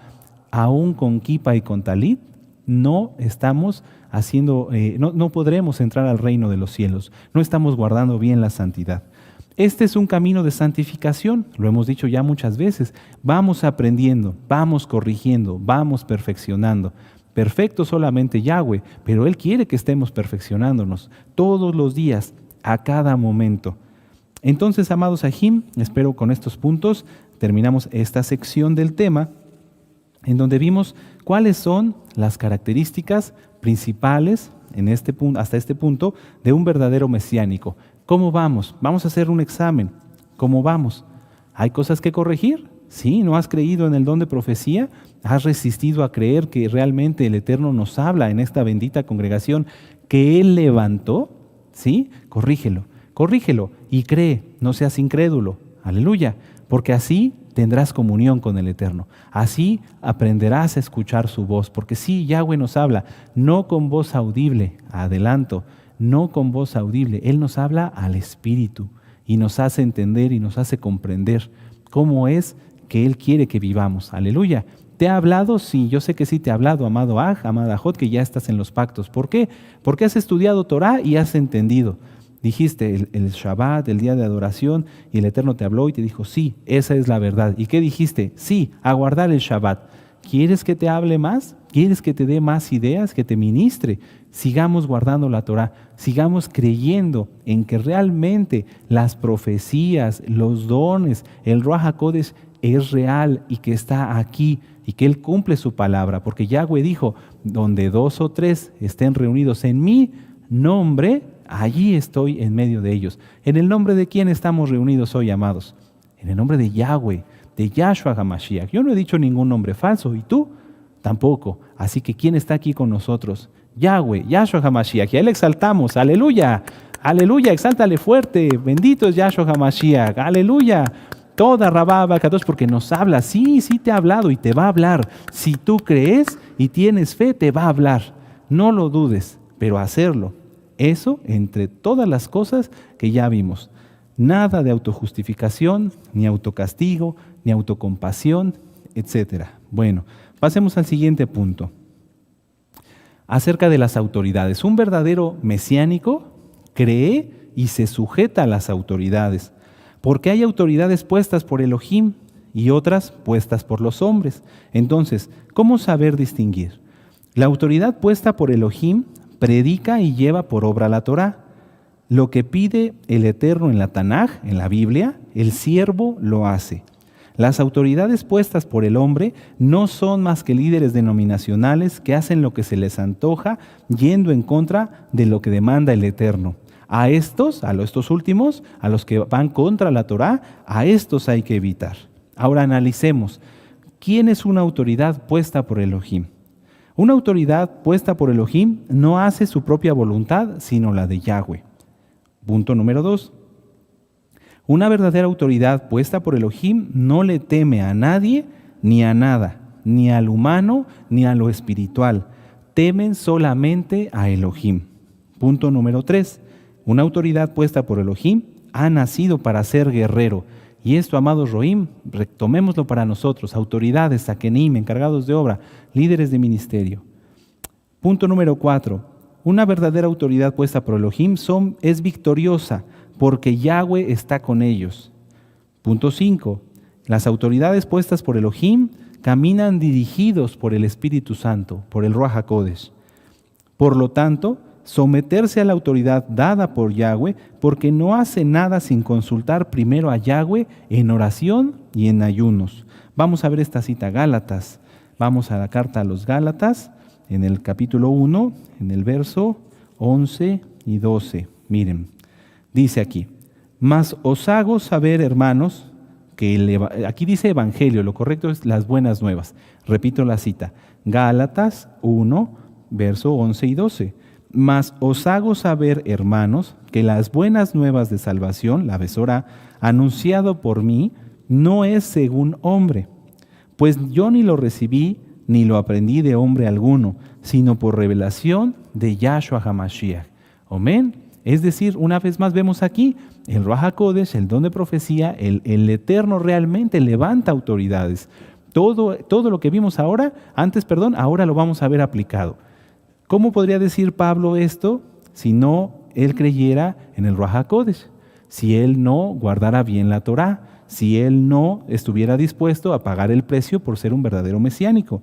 aún con kipa y con talit, no estamos haciendo, no podremos entrar al reino de los cielos. No estamos guardando bien la santidad. Este es un camino de santificación, lo hemos dicho ya muchas veces. Vamos aprendiendo, vamos corrigiendo, vamos perfeccionando. Perfecto solamente Yahweh, pero Él quiere que estemos perfeccionándonos todos los días, a cada momento. Entonces, amados Ajim, espero con estos puntos terminamos esta sección del tema, en donde vimos cuáles son las características principales hasta este punto de un verdadero mesiánico. ¿Cómo vamos? Vamos a hacer un examen. ¿Cómo vamos? ¿Hay cosas que corregir? ¿Sí? ¿No has creído en el don de profecía? ¿Has resistido a creer que realmente el Eterno nos habla en esta bendita congregación que Él levantó? ¿Sí? Corrígelo y cree, no seas incrédulo. Aleluya. Porque así tendrás comunión con el Eterno. Así aprenderás a escuchar su voz. Porque sí, Yahweh nos habla, no con voz audible, adelanto, no con voz audible. Él nos habla al Espíritu y nos hace entender y nos hace comprender cómo es que Él quiere que vivamos. Aleluya. ¿Te ha hablado? Sí, yo sé que sí te ha hablado, amado Aj, amada Jot, que ya estás en los pactos. ¿Por qué? Porque has estudiado Torah y has entendido. Dijiste el Shabbat, el día de adoración, y el Eterno te habló y te dijo, sí, esa es la verdad. ¿Y qué dijiste? Sí, a guardar el Shabbat. ¿Quieres que te hable más? ¿Quieres que te dé más ideas, que te ministre? Sigamos guardando la Torah, sigamos creyendo en que realmente las profecías, los dones, el Ruach HaKodesh es real y que está aquí y que Él cumple su palabra. Porque Yahweh dijo, donde 2 o 3 estén reunidos en mi nombre, allí estoy en medio de ellos. ¿En el nombre de quién estamos reunidos hoy, amados? En el nombre de Yahweh, de Yahshua HaMashiach. Yo no he dicho ningún nombre falso, ¿y tú? Tampoco. Así que ¿quién está aquí con nosotros? Yahweh, Yahshua HaMashiach. Y a Él exaltamos. ¡Aleluya! ¡Aleluya! Exáltale fuerte. Bendito es Yahshua HaMashiach. ¡Aleluya! Toda Rabá Kadosh, porque nos habla. Sí, sí te ha hablado y te va a hablar. Si tú crees y tienes fe, te va a hablar. No lo dudes, pero hacerlo. Eso entre todas las cosas que ya vimos. Nada de autojustificación, ni autocastigo, ni autocompasión, etc. Bueno, pasemos al siguiente punto. Acerca de las autoridades. Un verdadero mesiánico cree y se sujeta a las autoridades, porque hay autoridades puestas por Elohim y otras puestas por los hombres. Entonces, ¿cómo saber distinguir? La autoridad puesta por Elohim predica y lleva por obra la Torá. Lo que pide el Eterno en la Tanaj, en la Biblia, el siervo lo hace. Las autoridades puestas por el hombre no son más que líderes denominacionales que hacen lo que se les antoja, yendo en contra de lo que demanda el Eterno. A estos últimos, a los que van contra la Torá, a estos hay que evitar. Ahora analicemos, ¿quién es una autoridad puesta por Elohim? Una autoridad puesta por Elohim no hace su propia voluntad, sino la de Yahweh. Punto número 2. Una verdadera autoridad puesta por Elohim no le teme a nadie ni a nada, ni al humano ni a lo espiritual. Temen solamente a Elohim. Punto número 3. Una autoridad puesta por Elohim ha nacido para ser guerrero. Y esto, amados Roim, retomémoslo para nosotros, autoridades, sakenim, encargados de obra, líderes de ministerio. Punto número 4. Una verdadera autoridad puesta por Elohim es victoriosa, porque Yahweh está con ellos. Punto 5. Las autoridades puestas por Elohim caminan dirigidos por el Espíritu Santo, por el Ruach HaKodesh. Por lo tanto, someterse a la autoridad dada por Yahweh, porque no hace nada sin consultar primero a Yahweh en oración y en ayunos. Vamos a ver esta cita, Gálatas. Vamos a la carta a los Gálatas, en el capítulo 1, en el verso 11 y 12. Miren, dice aquí, mas os hago saber, hermanos, que aquí dice evangelio, lo correcto es las buenas nuevas. Repito la cita, Gálatas 1, verso 11 y 12. Mas os hago saber, hermanos, que las buenas nuevas de salvación, la besora, anunciado por mí, no es según hombre. Pues yo ni lo recibí, ni lo aprendí de hombre alguno, sino por revelación de Yahshua HaMashiach. Amén. Es decir, una vez más vemos aquí, el Ruach HaKodesh, el don de profecía, el Eterno realmente levanta autoridades. Todo lo que vimos ahora lo vamos a ver aplicado. ¿Cómo podría decir Pablo esto si no él creyera en el Ruach HaKodesh? Si él no guardara bien la Torá, si él no estuviera dispuesto a pagar el precio por ser un verdadero mesiánico.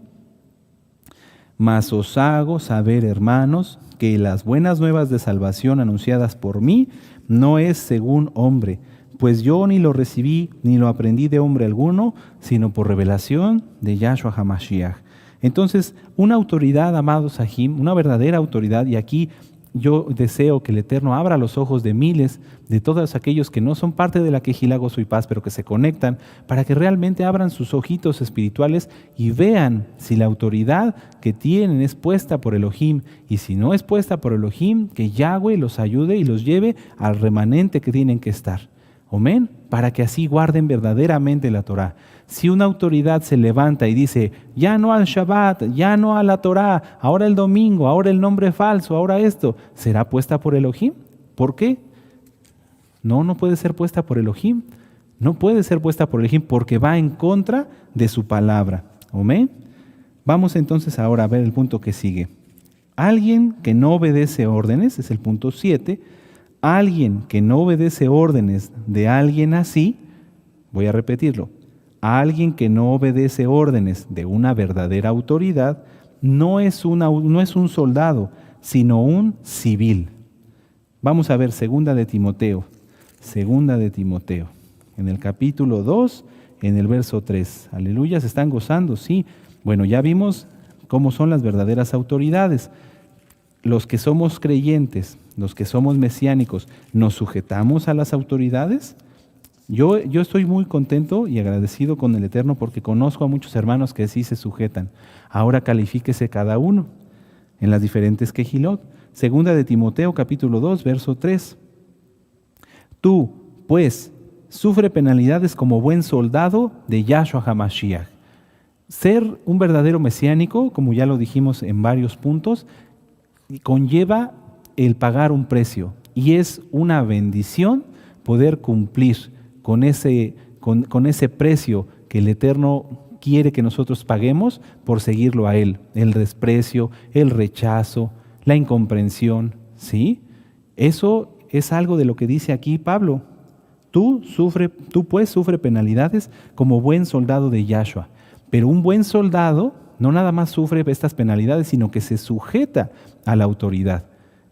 Mas os hago saber, hermanos, que las buenas nuevas de salvación anunciadas por mí no es según hombre, pues yo ni lo recibí ni lo aprendí de hombre alguno, sino por revelación de Yahshua HaMashiach. Entonces, una autoridad, amados Sahim, una verdadera autoridad, y aquí yo deseo que el Eterno abra los ojos de miles, de todos aquellos que no son parte de la Kehilá Gozo y Paz, pero que se conectan, para que realmente abran sus ojitos espirituales y vean si la autoridad que tienen es puesta por Elohim, y si no es puesta por Elohim, que Yahweh los ayude y los lleve al remanente que tienen que estar. Amén, para que así guarden verdaderamente la Torá. Si una autoridad se levanta y dice, ya no al Shabbat, ya no a la Torá, ahora el domingo, ahora el nombre falso, ahora esto, ¿será puesta por Elohim? ¿Por qué? No puede ser puesta por Elohim. No puede ser puesta por Elohim porque va en contra de su palabra. Amén. Vamos entonces ahora a ver el punto que sigue. Alguien que no obedece órdenes, es el punto 7, alguien que no obedece órdenes de alguien así, voy a repetirlo, alguien que no obedece órdenes de una verdadera autoridad no es un soldado, sino un civil. Vamos a ver segunda de Timoteo, en el capítulo 2, en el verso 3. Aleluya, ¿se están gozando? Sí. Bueno, ya vimos cómo son las verdaderas autoridades. Los que somos creyentes, los que somos mesiánicos, ¿nos sujetamos a las autoridades? Yo estoy muy contento y agradecido con el Eterno porque conozco a muchos hermanos que sí se sujetan. Ahora califíquese cada uno en las diferentes Kehilot. Segunda de Timoteo, capítulo 2, verso 3. Tú, pues, sufre penalidades como buen soldado de Yahshua HaMashiach. Ser un verdadero mesiánico, como ya lo dijimos en varios puntos, conlleva el pagar un precio y es una bendición poder cumplir con ese precio que el Eterno quiere que nosotros paguemos por seguirlo a Él. El desprecio, el rechazo, la incomprensión, ¿sí? Eso es algo de lo que dice aquí Pablo. Tú pues sufre penalidades como buen soldado de Yahshua. Pero un buen soldado no nada más sufre estas penalidades, sino que se sujeta a la autoridad.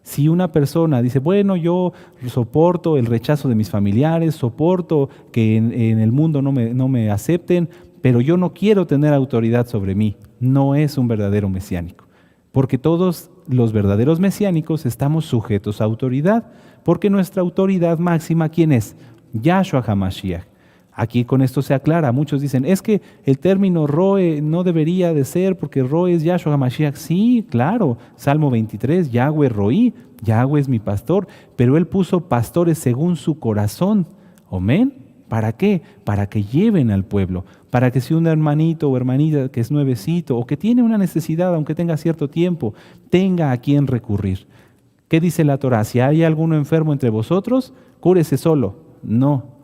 Si una persona dice, bueno, yo soporto el rechazo de mis familiares, soporto que en el mundo no me acepten, pero yo no quiero tener autoridad sobre mí, no es un verdadero mesiánico. Porque todos los verdaderos mesiánicos estamos sujetos a autoridad, porque nuestra autoridad máxima, ¿quién es? Yahshua HaMashiach. Aquí con esto se aclara. Muchos dicen, es que el término Roe no debería de ser porque Roe es Yahshua HaMashiach. Sí, claro. Salmo 23, Yahweh Roí, Yahweh es mi pastor, pero Él puso pastores según su corazón. ¿Amén? ¿Para qué? Para que lleven al pueblo. Para que si un hermanito o hermanita que es nuevecito o que tiene una necesidad, aunque tenga cierto tiempo, tenga a quien recurrir. ¿Qué dice la Torah? Si hay alguno enfermo entre vosotros, cúrese solo. No.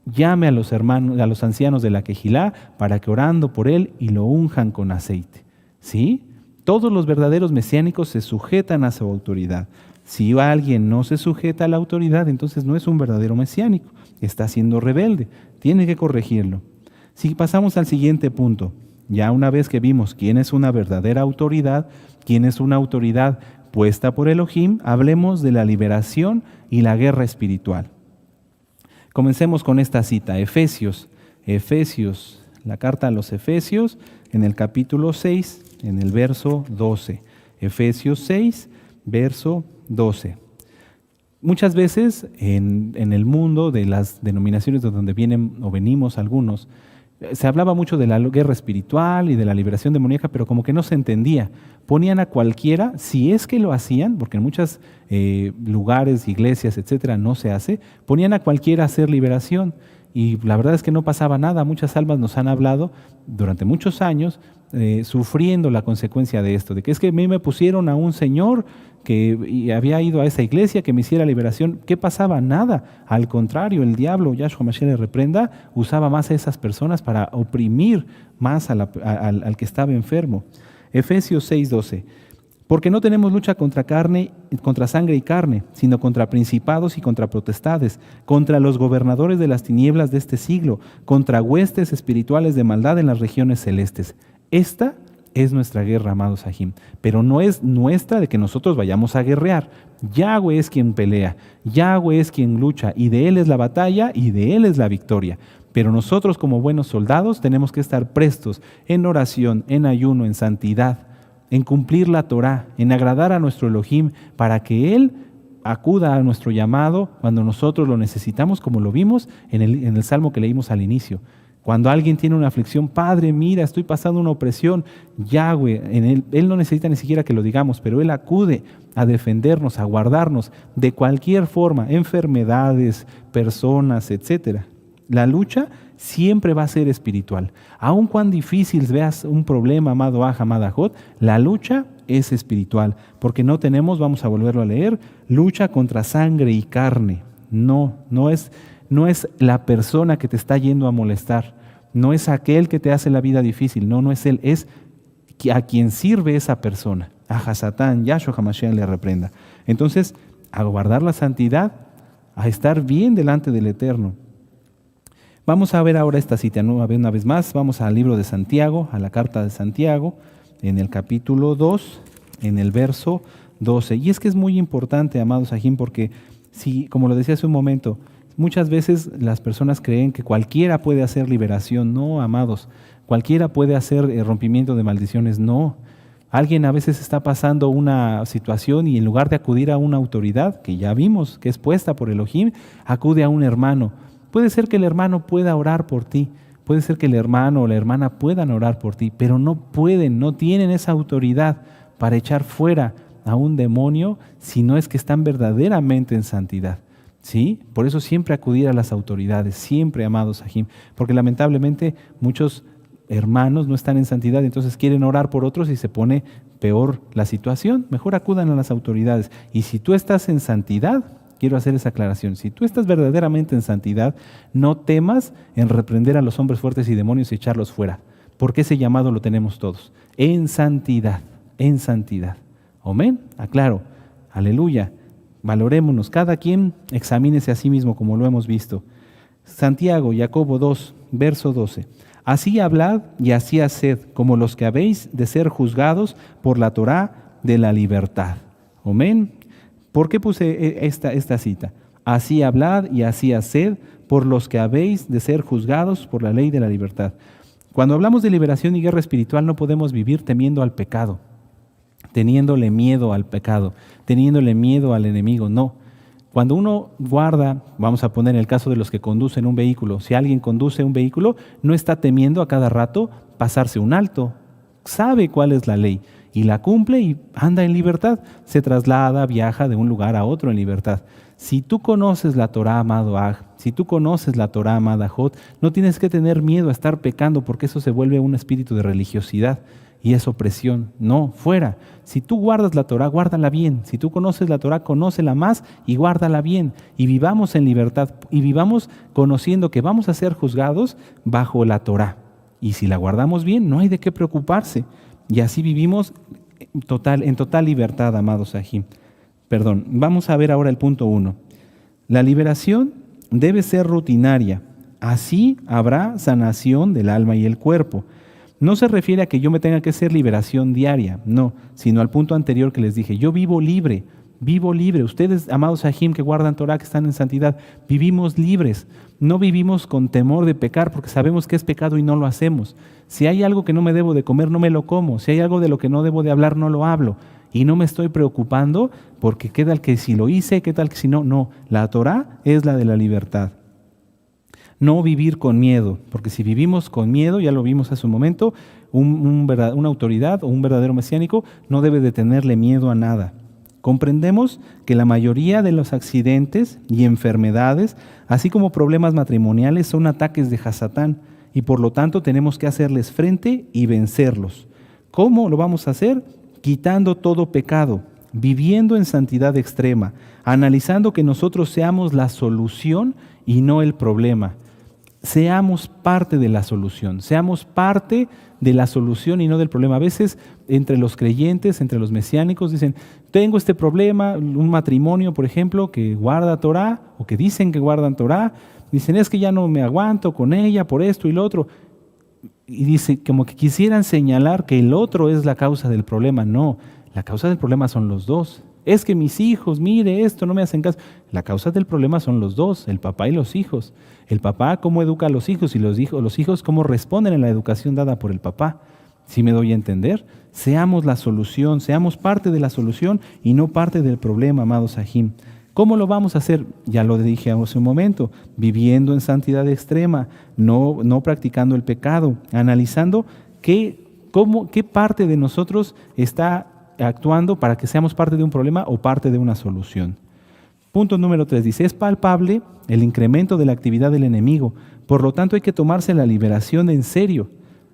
Llame a los hermanos, a los ancianos de la Quejilá para que orando por él y lo unjan con aceite. ¿Sí? Todos los verdaderos mesiánicos se sujetan a su autoridad. Si alguien no se sujeta a la autoridad, entonces no es un verdadero mesiánico. Está siendo rebelde. Tiene que corregirlo. Si pasamos al siguiente punto, ya una vez que vimos quién es una verdadera autoridad, quién es una autoridad puesta por Elohim, hablemos de la liberación y la guerra espiritual. Comencemos con esta cita, Efesios, la carta a los Efesios, en el capítulo 6, en el verso 12. Efesios 6, verso 12. Muchas veces en el mundo de las denominaciones de donde vienen o venimos algunos, se hablaba mucho de la guerra espiritual y de la liberación demoníaca, pero como que no se entendía. Ponían a cualquiera, si es que lo hacían, porque en muchos lugares, iglesias, etcétera, no se hace, ponían a cualquiera a hacer liberación. Y la verdad es que no pasaba nada. Muchas almas nos han hablado durante muchos años sufriendo la consecuencia de esto, de que es que a mí me pusieron a un señor que había ido a esa iglesia que me hiciera liberación. ¿Qué pasaba? Nada. Al contrario, el diablo, Yahshua Mashiach le reprenda, usaba más a esas personas para oprimir más al que estaba enfermo. Efesios 6:12. Porque no tenemos lucha contra sangre y carne, sino contra principados y contra potestades, contra los gobernadores de las tinieblas de este siglo, contra huestes espirituales de maldad en las regiones celestes. Esta es nuestra guerra, amados Sahim, pero no es nuestra de que nosotros vayamos a guerrear. Yahweh es quien pelea, Yahweh es quien lucha, y de Él es la batalla y de Él es la victoria. Pero nosotros como buenos soldados tenemos que estar prestos en oración, en ayuno, en santidad, en cumplir la Torah, en agradar a nuestro Elohim, para que Él acuda a nuestro llamado cuando nosotros lo necesitamos, como lo vimos en el salmo que leímos al inicio. Cuando alguien tiene una aflicción, Padre, mira, estoy pasando una opresión, Yahweh, Él no necesita ni siquiera que lo digamos, pero Él acude a defendernos, a guardarnos de cualquier forma, enfermedades, personas, etc. La lucha siempre va a ser espiritual. Aun cuán difícil veas un problema, amado Aj, amada Jot, la lucha es espiritual, porque no tenemos, vamos a volverlo a leer, lucha contra sangre y carne. No es la persona que te está yendo a molestar, no es aquel que te hace la vida difícil, no es él, es a quien sirve esa persona. A Satán, Yahshua HaMashiach le reprenda. Entonces, a guardar la santidad, a estar bien delante del Eterno. Vamos a ver ahora esta cita una vez más. Vamos al libro de Santiago, a la carta de Santiago, en el capítulo 2, en el verso 12. Y es que es muy importante, amados Sahim, porque si, como lo decía hace un momento, muchas veces las personas creen que cualquiera puede hacer liberación. No, amados, cualquiera puede hacer rompimiento de maldiciones. No. Alguien a veces está pasando una situación y en lugar de acudir a una autoridad, que ya vimos que es puesta por Elohim, acude a un hermano. Puede ser que el hermano pueda orar por ti, puede ser que el hermano o la hermana puedan orar por ti, pero no pueden, no tienen esa autoridad para echar fuera a un demonio si no es que están verdaderamente en santidad. ¿Sí? Por eso siempre acudir a las autoridades, siempre, amados Sahim, porque lamentablemente muchos hermanos no están en santidad, entonces quieren orar por otros y se pone peor la situación. Mejor acudan a las autoridades. Y si tú estás en santidad, quiero hacer esa aclaración, si tú estás verdaderamente en santidad, no temas en reprender a los hombres fuertes y demonios y echarlos fuera, porque ese llamado lo tenemos todos, en santidad, en santidad. Amén, aclaro, aleluya, valorémonos, cada quien examínese a sí mismo como lo hemos visto. Santiago, Jacobo 2, verso 12. Así hablad y así haced, como los que habéis de ser juzgados por la Torá de la libertad. Amén. ¿Por qué puse esta cita? Así hablad y así haced por los que habéis de ser juzgados por la ley de la libertad. Cuando hablamos de liberación y guerra espiritual, no podemos vivir temiendo al pecado, teniéndole miedo al pecado, teniéndole miedo al enemigo, no. Cuando uno guarda, vamos a poner el caso de los que conducen un vehículo, si alguien conduce un vehículo, no está temiendo a cada rato pasarse un alto, sabe cuál es la ley y la cumple y anda en libertad, se traslada, viaja de un lugar a otro en libertad. Si tú conoces la Torá, amado Aj, si tú conoces la Torá, amada Jot, no tienes que tener miedo a estar pecando porque eso se vuelve un espíritu de religiosidad y es opresión. No, fuera. Si tú guardas la Torá, guárdala bien. Si tú conoces la Torá, conócela más y guárdala bien. Y vivamos en libertad y vivamos conociendo que vamos a ser juzgados bajo la Torá. Y si la guardamos bien, no hay de qué preocuparse. Y así vivimos en total libertad, amados Ajim. Vamos a ver ahora el punto 1. La liberación debe ser rutinaria. Así habrá sanación del alma y el cuerpo. No se refiere a que yo me tenga que hacer liberación diaria, no, sino al punto anterior que les dije, yo vivo libre. Ustedes, amados Ajim, que guardan Torah, que están en santidad, vivimos libres. No vivimos con temor de pecar porque sabemos que es pecado y no lo hacemos. Si hay algo que no me debo de comer, no me lo como. Si hay algo de lo que no debo de hablar, no lo hablo. Y no me estoy preocupando porque qué tal que si lo hice, qué tal que si no. No, la Torah es la de la libertad. No vivir con miedo, porque si vivimos con miedo, ya lo vimos hace un momento, una autoridad o un verdadero mesiánico no debe de tenerle miedo a nada. Comprendemos que la mayoría de los accidentes y enfermedades, así como problemas matrimoniales, son ataques de Hasatán y por lo tanto tenemos que hacerles frente y vencerlos. ¿Cómo lo vamos a hacer? Quitando todo pecado, viviendo en santidad extrema, analizando que nosotros seamos la solución y no el problema. Seamos parte de la solución, y no del problema. A veces entre los creyentes, entre los mesiánicos dicen, tengo este problema, un matrimonio por ejemplo que guarda Torah o que dicen que guardan Torah, dicen es que ya no me aguanto con ella por esto y lo otro. Y dice como que quisieran señalar que el otro es la causa del problema. No, la causa del problema son los dos. Es que mis hijos, mire esto, no me hacen caso. La causa del problema son los dos, el papá y los hijos. El papá cómo educa a los hijos y los hijos cómo responden en la educación dada por el papá. ¿Sí me doy a entender? Seamos la solución, seamos parte de la solución y no parte del problema, amados Ajim. ¿Cómo lo vamos a hacer? Ya lo dije hace un momento, viviendo en santidad extrema, no practicando el pecado, analizando qué parte de nosotros está actuando para que seamos parte de un problema o parte de una solución. Punto número 3 dice, es palpable el incremento de la actividad del enemigo, por lo tanto hay que tomarse la liberación en serio,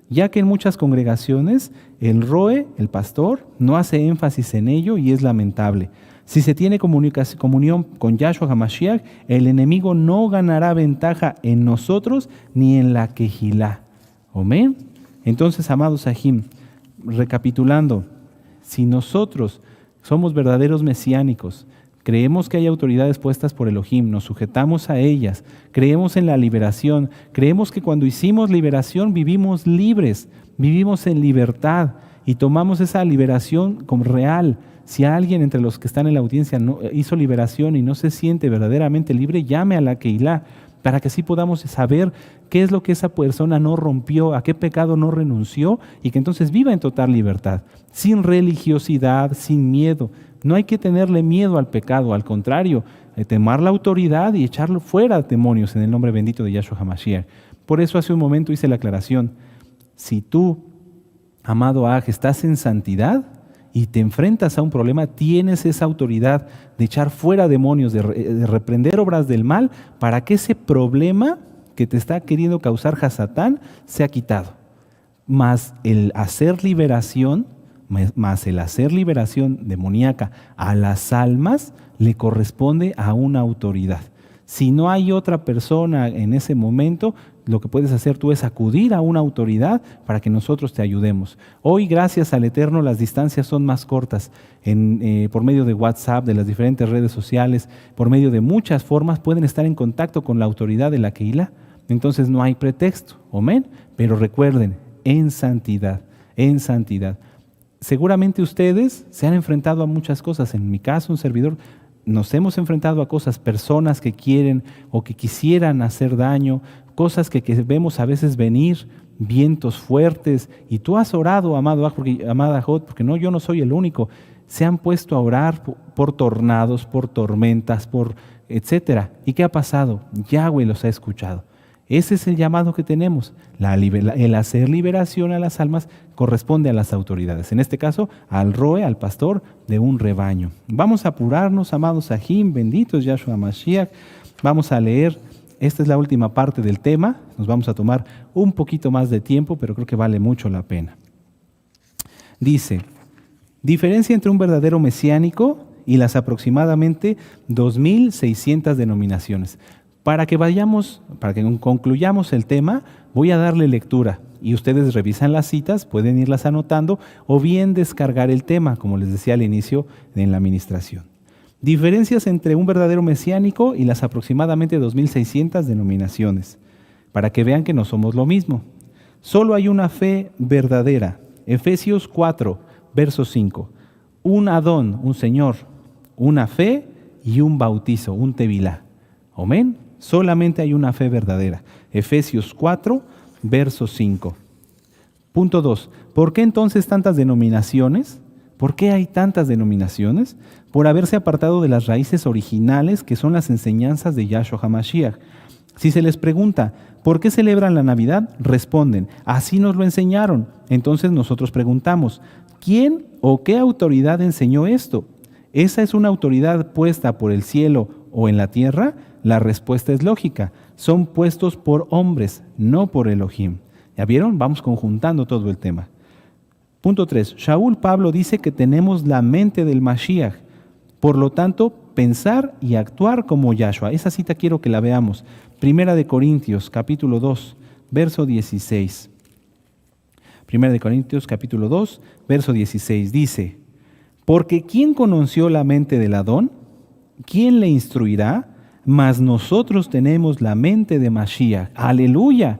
ya que en muchas congregaciones el roe, el pastor, no hace énfasis en ello y es lamentable. Si se tiene comunión con Yahshua HaMashiach, el enemigo no ganará ventaja en nosotros ni en la Kehilá. ¿Amén? Entonces, amados Ajim, recapitulando, si nosotros somos verdaderos mesiánicos, creemos que hay autoridades puestas por Elohim, nos sujetamos a ellas, creemos en la liberación, creemos que cuando hicimos liberación vivimos libres, vivimos en libertad y tomamos esa liberación como real. Si alguien entre los que están en la audiencia no hizo liberación y no se siente verdaderamente libre, llame a la Kehilá para que así podamos saber qué es lo que esa persona no rompió, a qué pecado no renunció y que entonces viva en total libertad, sin religiosidad, sin miedo. No hay que tenerle miedo al pecado, al contrario, temar la autoridad y echarlo fuera, demonios, en el nombre bendito de Yahshua HaMashiach. Por eso hace un momento hice la aclaración. Si tú, amado Aj, estás en santidad y te enfrentas a un problema, tienes esa autoridad de echar fuera demonios, de reprender obras del mal para que ese problema que te está queriendo causar Hasatán sea quitado. más el hacer liberación, demoníaca a las almas, le corresponde a una autoridad. Si no hay otra persona en ese momento, lo que puedes hacer tú es acudir a una autoridad para que nosotros te ayudemos. Hoy, gracias al Eterno, las distancias son más cortas. Por medio de WhatsApp, de las diferentes redes sociales, por medio de muchas formas, pueden estar en contacto con la autoridad de la Kehilá. Entonces no hay pretexto, amén. Pero recuerden, en santidad, en santidad. Seguramente ustedes se han enfrentado a muchas cosas. En mi caso, un servidor, nos hemos enfrentado a cosas, personas que quieren o que quisieran hacer daño, cosas que vemos a veces venir, vientos fuertes, y tú has orado, amada Jot, porque yo no soy el único. Se han puesto a orar por tornados, por tormentas, por etcétera. ¿Y qué ha pasado? Yahweh los ha escuchado. Ese es el llamado que tenemos. El hacer liberación a las almas corresponde a las autoridades. En este caso, al roe, al pastor de un rebaño. Vamos a apurarnos, amados Sahim, benditos Yahshua Mashiach. Vamos a leer, esta es la última parte del tema. Nos vamos a tomar un poquito más de tiempo, pero creo que vale mucho la pena. Dice, diferencia entre un verdadero mesiánico y las aproximadamente 2.600 denominaciones. Para que concluyamos el tema, voy a darle lectura y ustedes revisan las citas, pueden irlas anotando o bien descargar el tema, como les decía al inicio en la administración. Diferencias entre un verdadero mesiánico y las aproximadamente 2.600 denominaciones, para que vean que no somos lo mismo. Solo hay una fe verdadera. Efesios 4, verso 5. Un Adón, un Señor, una fe y un bautizo, un tevilá. Amén. Solamente hay una fe verdadera. Efesios 4, verso 5. Punto 2. ¿Por qué entonces tantas denominaciones? ¿Por qué hay tantas denominaciones? Por haberse apartado de las raíces originales que son las enseñanzas de Yahshua HaMashiach. Si se les pregunta, ¿por qué celebran la Navidad? Responden, así nos lo enseñaron. Entonces nosotros preguntamos, ¿quién o qué autoridad enseñó esto? ¿Esa es una autoridad puesta por el cielo o en la tierra? La respuesta es lógica. Son puestos por hombres, no por Elohim. ¿Ya vieron? Vamos conjuntando todo el tema. Punto 3. Shaul Pablo dice que tenemos la mente del Mashiach. Por lo tanto, pensar y actuar como Yahshua. Esa cita quiero que la veamos. Primera de Corintios, capítulo 2, verso 16. Primera de Corintios, capítulo 2, verso 16. Dice, porque ¿quién conoció la mente del Adón? ¿Quién le instruirá? Mas nosotros tenemos la mente de Mashiach. ¡Aleluya!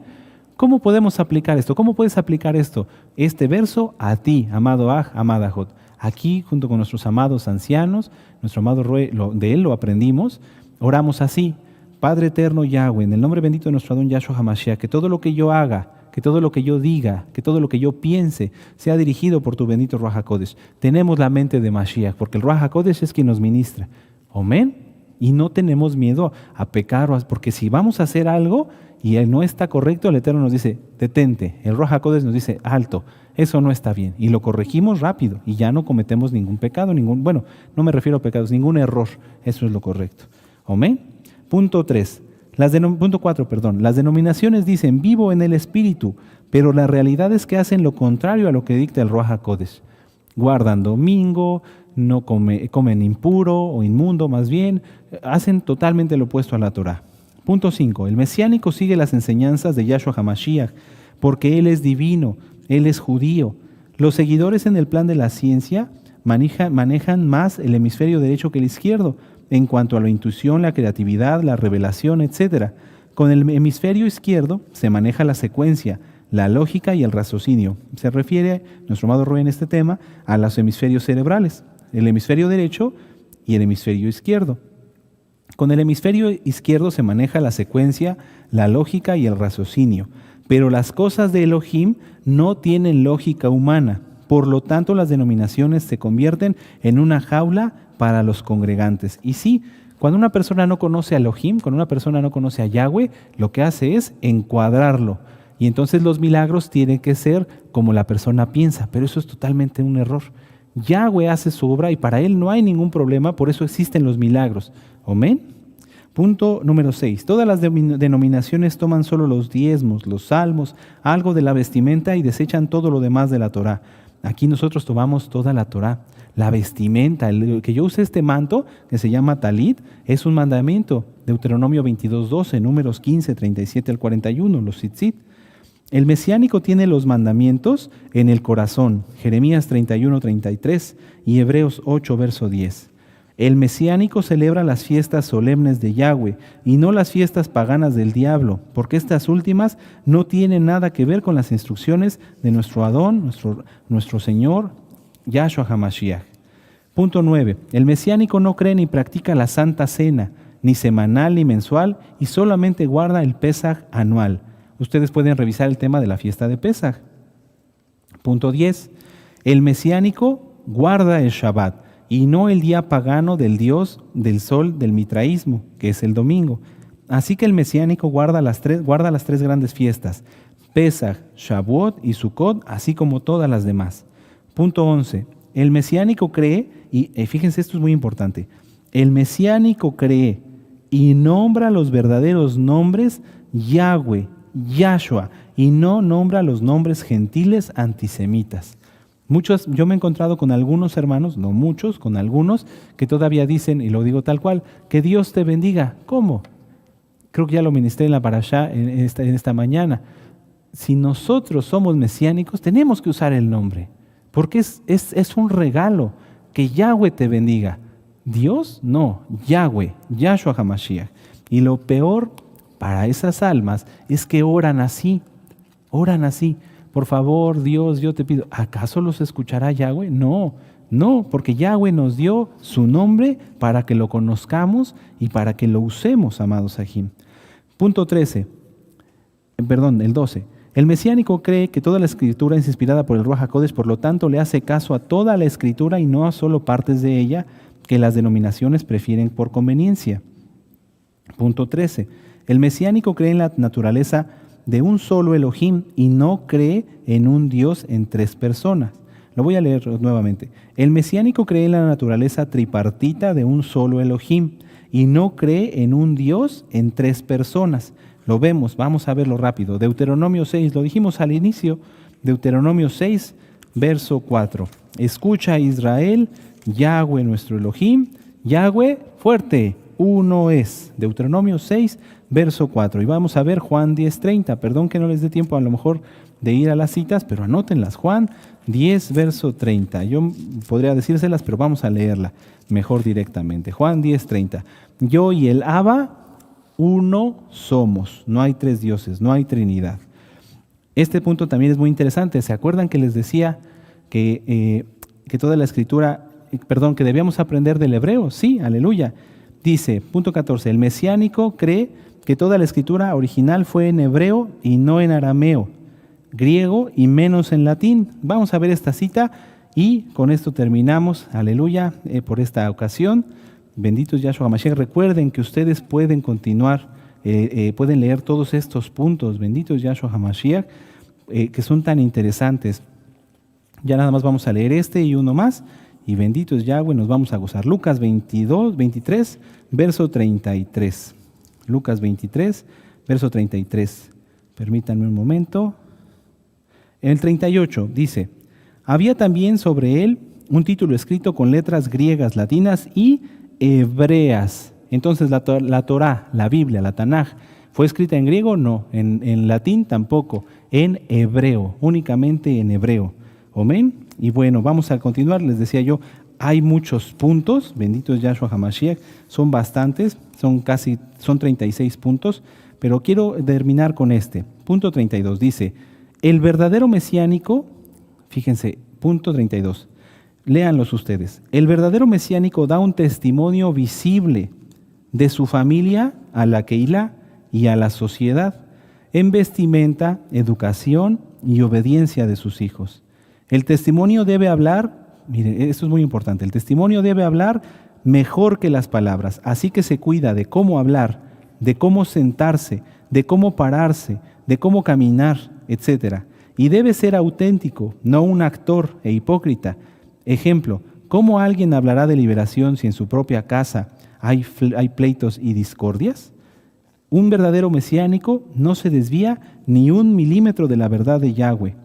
¿Cómo podemos aplicar esto? ¿Cómo puedes aplicar esto? Este verso a ti, amado Aj, amada Jot. Aquí, junto con nuestros amados ancianos, nuestro amado Roe, de él lo aprendimos, oramos así. Padre eterno Yahweh, en el nombre bendito de nuestro Adón Yahshua HaMashiach, que todo lo que yo haga, que todo lo que yo diga, que todo lo que yo piense, sea dirigido por tu bendito Ruach HaKodesh. Tenemos la mente de Mashiach, porque el Ruach HaKodesh es quien nos ministra. Amén. Y no tenemos miedo a pecar, porque si vamos a hacer algo y no está correcto, el Eterno nos dice, detente. El Ruach HaKodesh nos dice, alto, eso no está bien. Y lo corregimos rápido y ya no cometemos ningún pecado, no me refiero a pecados, ningún error. Eso es lo correcto. Amén. Punto 4, las denominaciones dicen, vivo en el Espíritu, pero la realidad es que hacen lo contrario a lo que dicta el Ruach HaKodesh. Guardan domingo, no comen impuro o inmundo, más bien, hacen totalmente lo opuesto a la Torah. Punto 5. El mesiánico sigue las enseñanzas de Yahshua HaMashiach, porque él es divino, él es judío. Los seguidores en el plan de la ciencia manejan más el hemisferio derecho que el izquierdo, en cuanto a la intuición, la creatividad, la revelación, etc. Con el hemisferio izquierdo se maneja la secuencia, la lógica y el raciocinio. Se refiere, nuestro amado Roe en este tema, a los hemisferios cerebrales, el hemisferio derecho y el hemisferio izquierdo. Con el hemisferio izquierdo se maneja la secuencia, la lógica y el raciocinio, pero las cosas de Elohim no tienen lógica humana. Por lo tanto, las denominaciones se convierten en una jaula para los congregantes. Y sí, cuando una persona no conoce a Elohim, cuando una persona no conoce a Yahweh, lo que hace es encuadrarlo. Y entonces los milagros tienen que ser como la persona piensa, pero eso es totalmente un error. Yahweh hace su obra y para él no hay ningún problema, por eso existen los milagros. Amén. Punto número 6. Todas las denominaciones toman solo los diezmos, los salmos, algo de la vestimenta y desechan todo lo demás de la Torá. Aquí nosotros tomamos toda la Torá. La vestimenta, el que yo use este manto, que se llama talit, es un mandamiento. Deuteronomio 22:12, Números 15, 37 al 41, los tzitzit. El mesiánico tiene los mandamientos en el corazón, Jeremías 31:33 y Hebreos 8, verso 10. El mesiánico celebra las fiestas solemnes de Yahweh y no las fiestas paganas del diablo, porque estas últimas no tienen nada que ver con las instrucciones de nuestro Adón, nuestro Señor, Yahshua HaMashiach. Punto 9. El mesiánico no cree ni practica la Santa Cena, ni semanal ni mensual, y solamente guarda el Pesaj anual. Ustedes pueden revisar el tema de la fiesta de Pesaj. Punto 10. El mesiánico guarda el Shabbat y no el día pagano del dios del sol del mitraísmo, que es el domingo. Así que el mesiánico guarda las tres grandes fiestas, Pesaj, Shavuot y Sukkot, así como todas las demás. Punto 11. El mesiánico cree, y fíjense, esto es muy importante, el mesiánico cree y nombra los verdaderos nombres Yahweh, Yahshua, y no nombra los nombres gentiles antisemitas. Yo me he encontrado con algunos hermanos, no muchos, con algunos, que todavía dicen, y lo digo tal cual, que Dios te bendiga. ¿Cómo? Creo que ya lo ministré en la parashá en esta mañana. Si nosotros somos mesiánicos, tenemos que usar el nombre, porque es un regalo, que Yahweh te bendiga. Dios, no, Yahweh, Yahshua HaMashiach. Y lo peor para esas almas es que oran así. Por favor, Dios, yo te pido, ¿acaso los escuchará Yahweh? No, porque Yahweh nos dio su nombre para que lo conozcamos y para que lo usemos, amados Ajim. Punto 12. El mesiánico cree que toda la escritura es inspirada por el Ruach HaKodesh, por lo tanto le hace caso a toda la escritura y no a solo partes de ella que las denominaciones prefieren por conveniencia. Punto 13. El mesiánico cree en la naturaleza de un solo Elohim y no cree en un Dios en tres personas. Lo voy a leer nuevamente. El mesiánico cree en la naturaleza tripartita de un solo Elohim y no cree en un Dios en tres personas. Lo vemos, vamos a verlo rápido. Deuteronomio 6, lo dijimos al inicio. Deuteronomio 6, verso 4. Escucha, Israel, Yahweh nuestro Elohim, Yahweh fuerte, uno es. Deuteronomio 6, verso 4. Y vamos a ver Juan 10:30. Perdón que no les dé tiempo a lo mejor de ir a las citas, pero anótenlas. Juan 10, verso 30. Yo podría decírselas, pero vamos a leerla mejor directamente. Juan 10:30. Yo y el Abba, uno somos. No hay tres dioses, no hay Trinidad. Este punto también es muy interesante. ¿Se acuerdan que les decía que toda la escritura, que debíamos aprender del hebreo? Sí, aleluya. Dice, punto 14, el mesiánico cree que toda la escritura original fue en hebreo y no en arameo, griego y menos en latín. Vamos a ver esta cita y con esto terminamos, aleluya, por esta ocasión. Benditos Yahshua HaMashiach. Recuerden que ustedes pueden continuar, pueden leer todos estos puntos, benditos Yahshua HaMashiach, que son tan interesantes. Ya nada más vamos a leer este y uno más. Y bendito es Yahweh, nos vamos a gozar. Lucas 23, verso 33. Lucas 23, verso 33. Permítanme un momento. En el 38 dice, había también sobre él un título escrito con letras griegas, latinas y hebreas. Entonces la Torá, la Biblia, la Tanaj, ¿fue escrita en griego? No. En latín tampoco. En hebreo, únicamente en hebreo. Amén. Y bueno, vamos a continuar. Les decía yo, hay muchos puntos, bendito es Yahshua HaMashiach, son bastantes, son 36 puntos, pero quiero terminar con este. Punto 32 dice, el verdadero mesiánico, fíjense, punto 32, léanlos ustedes. El verdadero mesiánico da un testimonio visible de su familia a la Keilah y a la sociedad, en vestimenta, educación y obediencia de sus hijos. El testimonio debe hablar, miren, esto es muy importante, el testimonio debe hablar mejor que las palabras, así que se cuida de cómo hablar, de cómo sentarse, de cómo pararse, de cómo caminar, etc. Y debe ser auténtico, no un actor e hipócrita. Ejemplo, ¿cómo alguien hablará de liberación si en su propia casa hay pleitos y discordias? Un verdadero mesiánico no se desvía ni un milímetro de la verdad de Yahweh.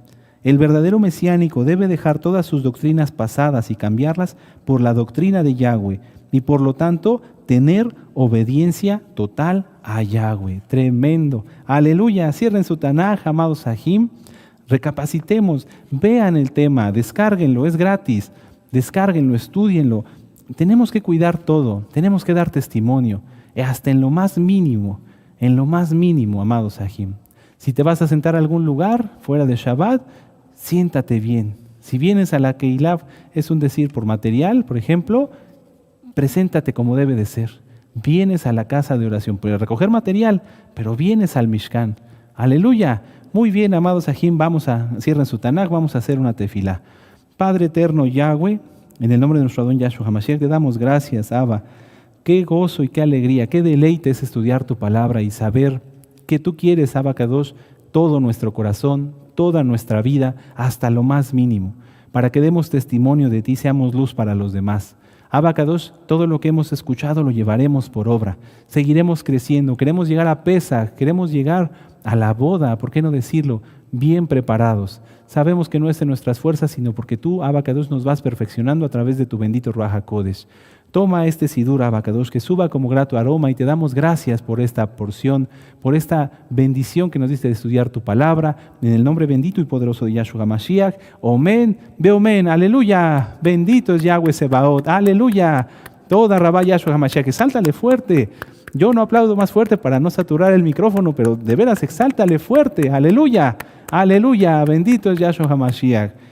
El verdadero mesiánico debe dejar todas sus doctrinas pasadas y cambiarlas por la doctrina de Yahweh y por lo tanto tener obediencia total a Yahweh. Tremendo. Aleluya. Cierren su Tanaj, amados Sahim. Recapacitemos, vean el tema, descárguenlo, es gratis. Descárguenlo, estúdienlo. Tenemos que cuidar todo, tenemos que dar testimonio, hasta en lo más mínimo, amados Sahim. Si te vas a sentar a algún lugar fuera de Shabbat, siéntate bien. Si vienes a la Keilav, es un decir por material, por ejemplo, preséntate como debe de ser. Vienes a la casa de oración, puedes recoger material, pero vienes al Mishkan. Aleluya. Muy bien, amados Sahim, cierren su Tanaj, vamos a hacer una tefilá. Padre eterno Yahweh, en el nombre de nuestro Adón Yahshua HaMashiach, te damos gracias, Abba. Qué gozo y qué alegría, qué deleite es estudiar tu palabra y saber que tú quieres, Abba Kadosh, todo nuestro corazón, toda nuestra vida, hasta lo más mínimo, para que demos testimonio de ti, seamos luz para los demás. Abba Kadosh, todo lo que hemos escuchado lo llevaremos por obra. Seguiremos creciendo, queremos llegar a Pesach, queremos llegar a la boda, ¿por qué no decirlo? Bien preparados. Sabemos que no es en nuestras fuerzas, sino porque tú, Abba Kadosh, nos vas perfeccionando a través de tu bendito Ruach HaKodesh. Toma este sidur, Abba Kadosh, que suba como grato aroma, y te damos gracias por esta porción, por esta bendición que nos diste de estudiar tu palabra, en el nombre bendito y poderoso de Yahshua HaMashiach. Omen, ve omen, aleluya, bendito es Yahweh Sebaot, aleluya. Toda Rabá Yahshua HaMashiach, exáltale fuerte. Yo no aplaudo más fuerte para no saturar el micrófono, pero de veras exáltale fuerte, aleluya, aleluya, bendito es Yahshua HaMashiach.